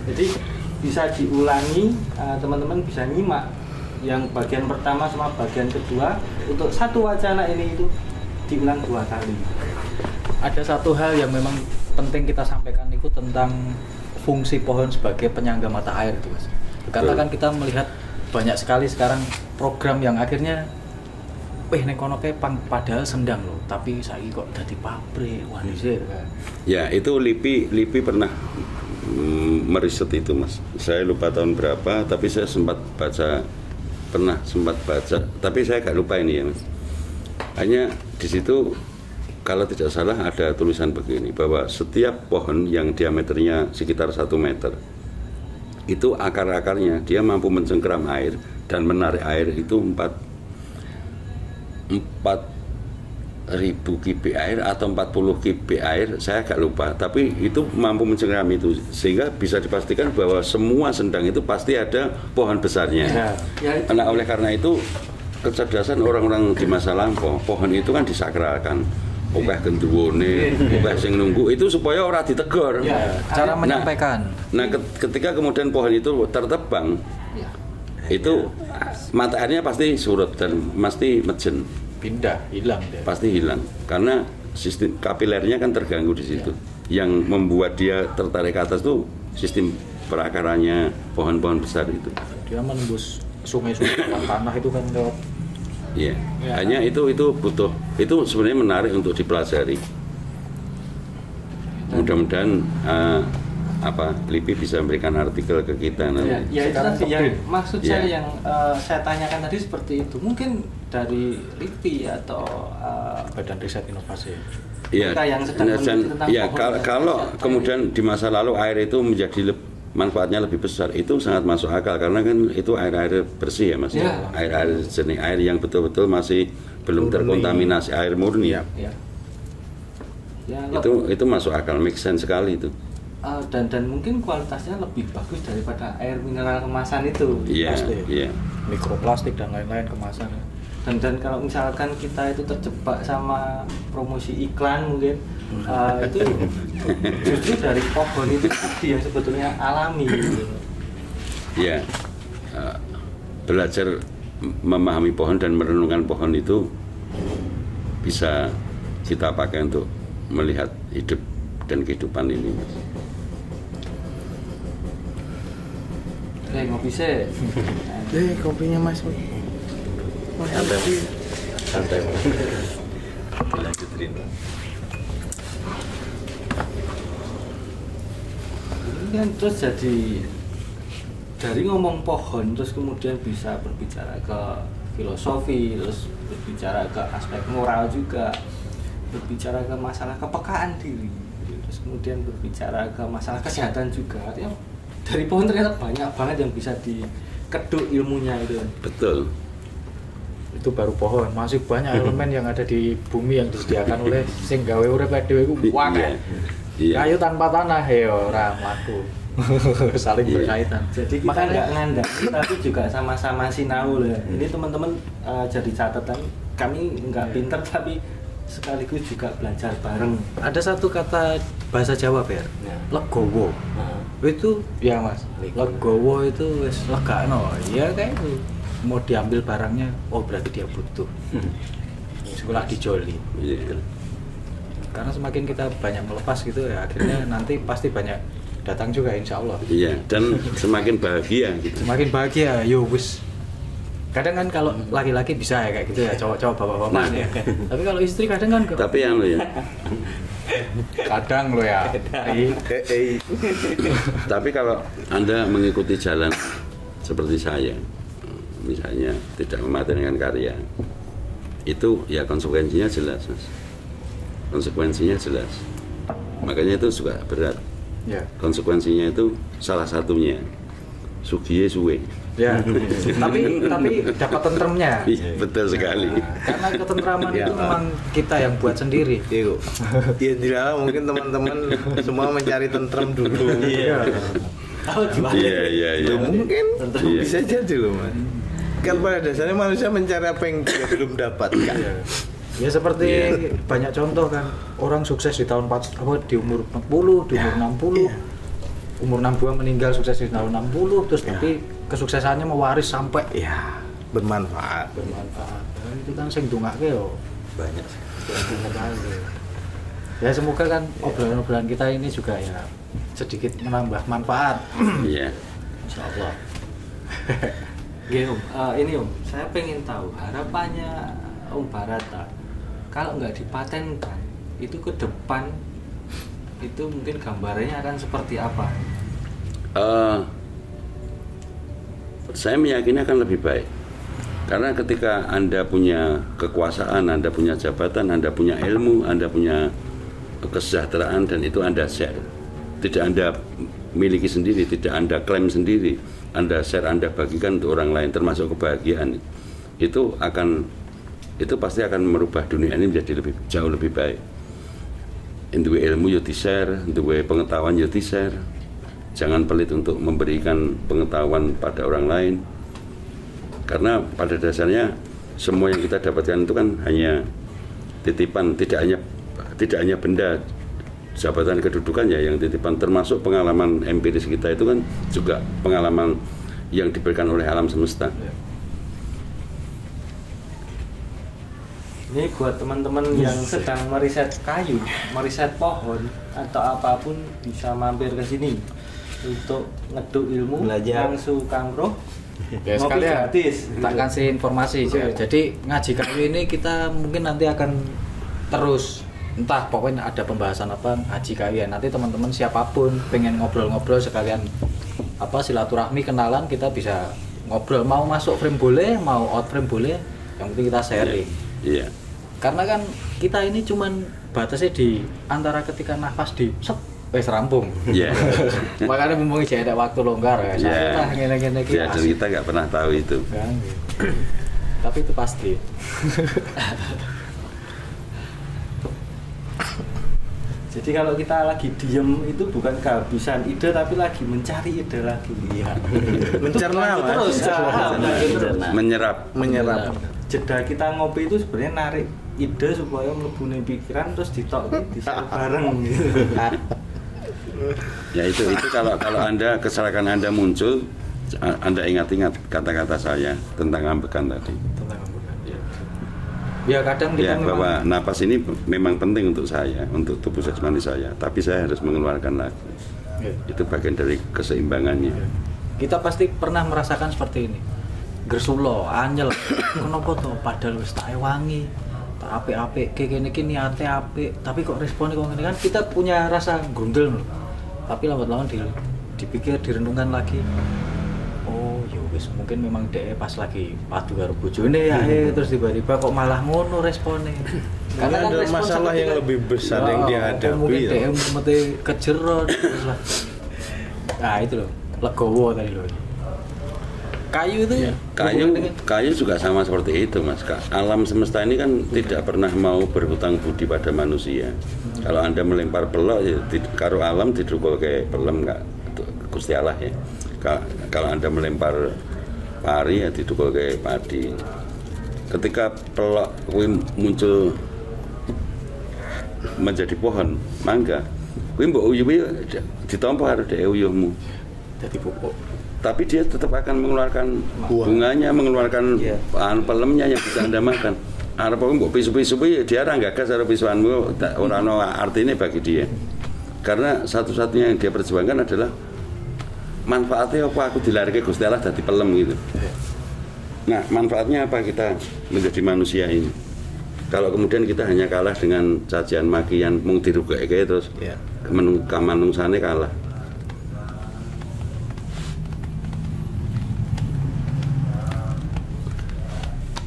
Jadi bisa diulangi, teman-teman bisa nyimak yang bagian pertama sama bagian kedua untuk satu wacana ini itu diulang 2 kali. Ada satu hal yang memang penting kita sampaikan itu tentang fungsi pohon sebagai penyangga mata air itu Mas. Karena kan kita melihat banyak sekali sekarang program yang akhirnya ning kono kae padahal sendang loh, tapi saiki kok dadi pabrik. Wah, kan. Ya, itu LIPI pernah meriset itu Mas. Saya lupa tahun berapa, tapi saya sempat baca, tapi saya agak lupa ini ya Mas. Hanya di situ kalau tidak salah ada tulisan begini, bahwa setiap pohon yang diameternya sekitar 1 meter itu akar-akarnya dia mampu mencengkeram air dan menarik air itu 4.000 kubik air atau 40 kubik air, saya agak lupa, tapi itu mampu mencengkeram itu, sehingga bisa dipastikan bahwa semua sendang itu pasti ada pohon besarnya. Nah, oleh karena itu kecerdasan orang-orang di masa lampau, pohon itu kan disakralkan, obah genduwone, obah sing nunggu itu supaya orang ditegur. Cara menyampaikan. Nah, ketika kemudian pohon itu tertebang, itu mata airnya pasti surut dan pasti mejen, pindah, hilang deh. Pasti hilang karena sistem kapilernya kan terganggu di situ. Yang membuat dia tertarik ke atas tuh sistem perakarannya pohon-pohon besar itu. Dia menembus sungai-sungai tanah itu kan lewat. Iya. Hanya itu butuh, itu sebenarnya menarik untuk dipelajari. Mudah-mudahan LIPI bisa memberikan artikel ke kita nanti. Ya itu tadi yang maksud saya yang saya tanyakan tadi seperti itu. Mungkin dari LIPI atau Badan Riset Inovasi. Iya. Yang sedang kalau kemudian di masa lalu air itu menjadi manfaatnya lebih besar, itu sangat masuk akal karena kan itu air bersih ya Mas. Air jernih, air yang betul-betul masih belum terkontaminasi, air murni. Itu masuk akal, make sense sekali itu. Dan mungkin kualitasnya lebih bagus daripada air mineral kemasan itu. Iya. Mikroplastik dan lain-lain kemasan. Dan kalau misalkan kita itu terjebak sama promosi iklan mungkin itu justru dari pohon itu tadi yang sebetulnya alami. Iya. Belajar memahami pohon dan merenungkan pohon itu bisa kita pakai untuk melihat hidup dan kehidupan ini. Ngopi sih. Kopinya Mas. Santai. Lanjutin. Ini kan terus jadi dari ngomong pohon terus kemudian bisa berbicara ke filosofi, terus berbicara ke aspek moral juga, berbicara ke masalah kepekaan diri, terus kemudian berbicara ke masalah kesehatan juga. Artinya dari pohon ternyata banyak banget yang bisa dikeduk ilmunya itu. Betul. Itu baru pohon, masih banyak elemen yang ada di bumi yang disediakan oleh sing gawe urip dhewe iku wae. Kayu tanpa tanah ya ora mlaku. Saling berkaitan. Jadi kita nggak ngandang, tapi juga sama-sama sinau lah. Ini teman-teman jadi catatan, kami nggak pinter tapi sekaligus juga belajar bareng. Ada satu kata bahasa Jawa Ber, legowo. Itu ya Mas, legowo itu wis legakno. Iya kayak itu. Mau diambil barangnya, oh berarti dia butuh. Sekolah dijoli. Karena semakin kita banyak melepas gitu ya, akhirnya nanti pasti banyak datang juga insya Allah. Iya, dan semakin bahagia gitu. Semakin bahagia, yo wis. Kadang kan kalau laki-laki bisa ya kayak gitu ya, cowok-cowok bapak-bapak ya. Tapi kalau istri kadang kan tapi yang lo ya. Kadang lo ya. Tapi kalau Anda mengikuti jalan seperti saya, misalnya tidak mematenkan karya, itu ya konsekuensinya jelas Mas. Konsekuensinya jelas, makanya itu juga berat. Konsekuensinya itu salah satunya sugiye suwe ya. tapi dapat tentremnya. Betul sekali. Karena ketentraman itu memang kita yang buat sendiri. Iya, dilarang mungkin teman-teman semua mencari tentrem dulu. Iya. Mungkin bisa jadi loh Mas. Kan pada dasarnya manusia mencari apa yang dia belum dapatkan. Ya seperti banyak contoh kan, orang sukses di tahun di umur 40, di umur 60, umur 62 meninggal sukses di tahun 60, terus tapi kesuksesannya mewaris sampai bermanfaat. Nah, itu kan sing dongake yo banyak sekali. Ya semoga kan obrolan-obrolan kita ini juga ya sedikit menambah manfaat. Iya. Insyaallah. Oke Om, ini Om, saya pengen tahu harapannya Om Barata kalau nggak dipatenkan itu ke depan itu mungkin gambarannya akan seperti apa? Saya meyakini akan lebih baik karena ketika Anda punya kekuasaan, Anda punya jabatan, Anda punya ilmu, Anda punya kesejahteraan dan itu Anda share, tidak Anda miliki sendiri, tidak Anda klaim sendiri, Anda share, Anda bagikan untuk orang lain termasuk kebahagiaan, itu pasti akan merubah dunia ini menjadi jauh lebih baik. Duwe ilmu yo di-share, duwe pengetahuan yo di-share. Jangan pelit untuk memberikan pengetahuan pada orang lain. Karena pada dasarnya semua yang kita dapatkan itu kan hanya titipan, tidak hanya benda, jabatan, kedudukan ya yang titipan, termasuk pengalaman empiris kita itu kan juga pengalaman yang diberikan oleh alam semesta. Ini buat teman-teman yang sedang meriset kayu, meriset pohon atau apapun bisa mampir ke sini untuk ngeduk ilmu, Belajar. langsung kangro, Ya ngopi sekalian gratis. tak kasih informasi aja. Jadi ngaji kayu ini kita mungkin nanti akan terus, entah pokoknya ada pembahasan apa ngaji kayu ya. Nanti teman-teman siapapun pengen ngobrol-ngobrol sekalian apa silaturahmi, kenalan, kita bisa ngobrol, mau masuk frame boleh, mau out frame boleh, yang penting kita sharing. Iya. Karena kan kita ini cuman batasnya di antara ketika nafas di set wes rampung. Iya. Makanya mumpung ada waktu longgar ya. Iya. Nah, ngene-ngene iki Ya, dan kita nggak pernah tahu itu. kan, gitu. Tapi itu pasti. Jadi kalau kita lagi diem itu bukan kehabisan ide tapi lagi mencari ide lagi. Iya. Mencerna, Mas. Terus. Menyerap. Jeda kita ngopi itu sebenarnya narik ide supaya melebuni pikiran terus ditok di bareng gitu. Ya itu kalau Anda kesalahan Anda muncul, Anda ingat-ingat kata-kata saya tentang ambekan tadi. Ya kadang kita Ya, bahwa napas ini memang penting untuk saya, untuk tubuh jasmani saya, tapi saya harus mengeluarkan lagi. Ya. Itu bagian dari keseimbangannya. Kita pasti pernah merasakan seperti ini. Gersulo, anyel, kenapa tuh padahal wis tak wangi, tak apik-apik, kayak gini niate apik, tapi kok responnya kok gini kan kita punya rasa gundel loh. Tapi lambat-laman dipikir, direnungkan lagi. Oh, ya wis mungkin memang dia pas lagi padu karo bojone ya, terus tiba-tiba kok malah ngono responnya. Karena ada respon masalah yang seketika, lebih besar yang dihadapi. Mungkin ya. dia mesti kejerot terus lah. Nah, itu loh, legowo tadi loh. Kayu itu Kayu juga sama seperti itu, Mas. Alam semesta ini kan tidak pernah mau berhutang budi pada manusia. Kalau Anda melempar pelok ya karo alam didukul ke pelem enggak Gusti Allah ya. Kalau Anda melempar pari ya didukul ke padi. Ketika pelok kuwi muncul menjadi pohon mangga, kuwi mbok uyuhi ditampa karo dhek uyuhmu. jadi pupuk. Tapi dia tetap akan mengeluarkan bunganya, mengeluarkan pelemnya yang bisa Anda makan. Arep mbok pisu-pisu dia ora gagas karo pisuanmu, ora ono artine bagi dia. Karena satu-satunya yang dia perjuangkan adalah manfaatnya apa aku dilarike Gusti Allah dadi pelem gitu. Nah, manfaatnya apa kita menjadi manusia ini? Kalau kemudian kita hanya kalah dengan cacian makian mung dirugeke terus kamanungsane kalah.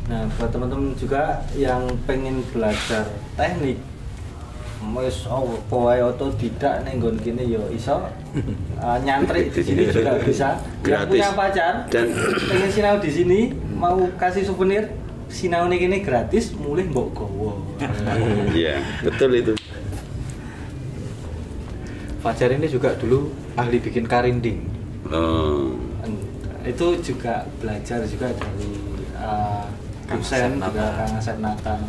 Nah, buat teman-teman juga yang pengen belajar teknik, wis apa wae otodidak ning nggon kene ya iso nyantri di sini juga bisa. Yang Gratis. punya pacar Dan pengen sinau di sini, mau kasih souvenir sinau ning kene gratis, mulih mbok gowo. iya, betul itu. Fajar ini juga dulu ahli bikin karinding. Itu juga belajar juga dari dosen juga Kang Asep Nathan.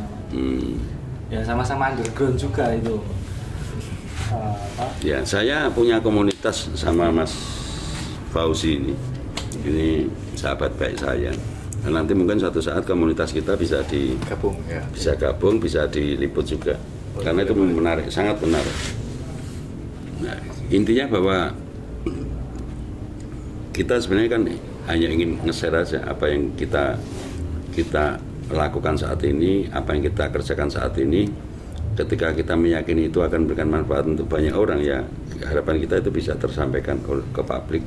Ya sama-sama underground juga itu. Ya, saya punya komunitas sama Mas Fauzi ini. Ini sahabat baik saya. Dan nanti mungkin suatu saat komunitas kita bisa Gabung ya. gabung, bisa diliput juga. karena itu menarik, sangat menarik. Nah, intinya bahwa kita sebenarnya kan hanya ingin nge-share aja apa yang kita lakukan saat ini, apa yang kita kerjakan saat ini. Ketika kita meyakini itu akan memberikan manfaat untuk banyak orang, ya harapan kita itu bisa tersampaikan ke publik.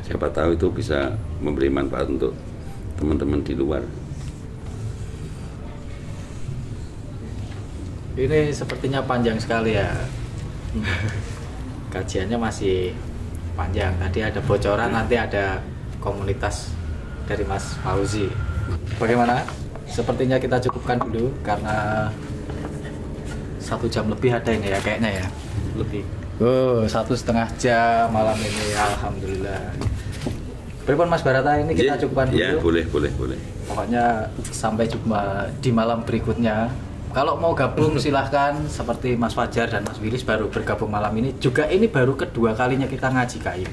Siapa tahu itu bisa memberi manfaat untuk teman-teman di luar. Ini sepertinya panjang sekali ya. Kajiannya masih panjang. Tadi ada bocoran, nanti ada komunitas dari Mas Fauzi. Bagaimana? Sepertinya kita cukupkan dulu karena 1 jam lebih ada ini ya kayaknya ya. Lebih. Oh, 1,5 jam malam ini, alhamdulillah. Berapa Mas Barata, ini kita cukupkan dulu. Ya, boleh. Pokoknya sampai jumpa di malam berikutnya. Kalau mau gabung silahkan, seperti Mas Fajar dan Mas Willis baru bergabung malam ini. Juga ini baru kedua kalinya kita ngaji kayu.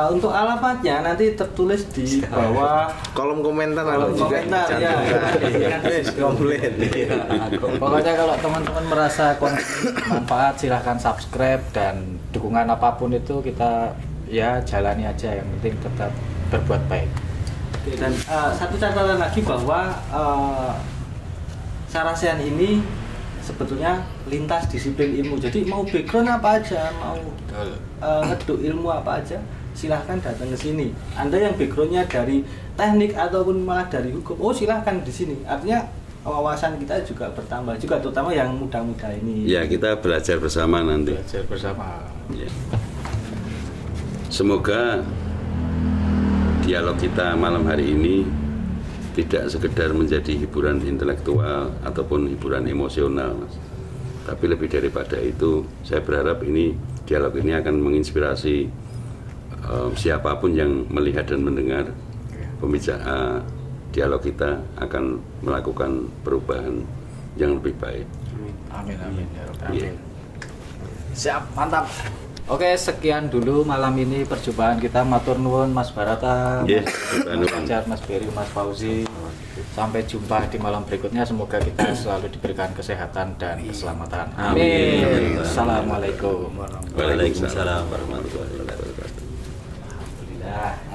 Untuk alamatnya nanti tertulis di bawah kolom komentar ya. Komplain. Pokoknya kalau teman-teman merasa manfaat silahkan subscribe, dan dukungan apapun itu kita ya jalani aja, yang penting tetap berbuat baik. Dan satu catatan lagi bahwa Sarasehan ini sebetulnya lintas disiplin ilmu. Jadi mau background apa aja, mau ngeduk ilmu apa aja, silahkan datang ke sini. Anda yang backgroundnya dari teknik ataupun malah dari hukum, oh silahkan di sini. Artinya wawasan kita juga bertambah juga, terutama yang muda-muda ini. Ya, kita belajar bersama nanti. Belajar bersama. Ya. Semoga dialog kita malam hari ini tidak sekedar menjadi hiburan intelektual ataupun hiburan emosional, Mas. Tapi lebih daripada itu, saya berharap dialog ini akan menginspirasi siapapun yang melihat dan mendengar pembicaraan dialog kita, akan melakukan perubahan yang lebih baik. Amin. Ya Rabbi. Amin. Siap, mantap. Oke, sekian dulu malam ini perjumpaan kita. Matur nuwun Mas Barata, Mas Fajar, Mas Beri, Mas Fauzi. Sampai jumpa di malam berikutnya. Semoga kita selalu diberikan kesehatan dan keselamatan. Amin. Assalamualaikum. Waalaikumsalam warahmatullahi wabarakatuh. Alhamdulillah.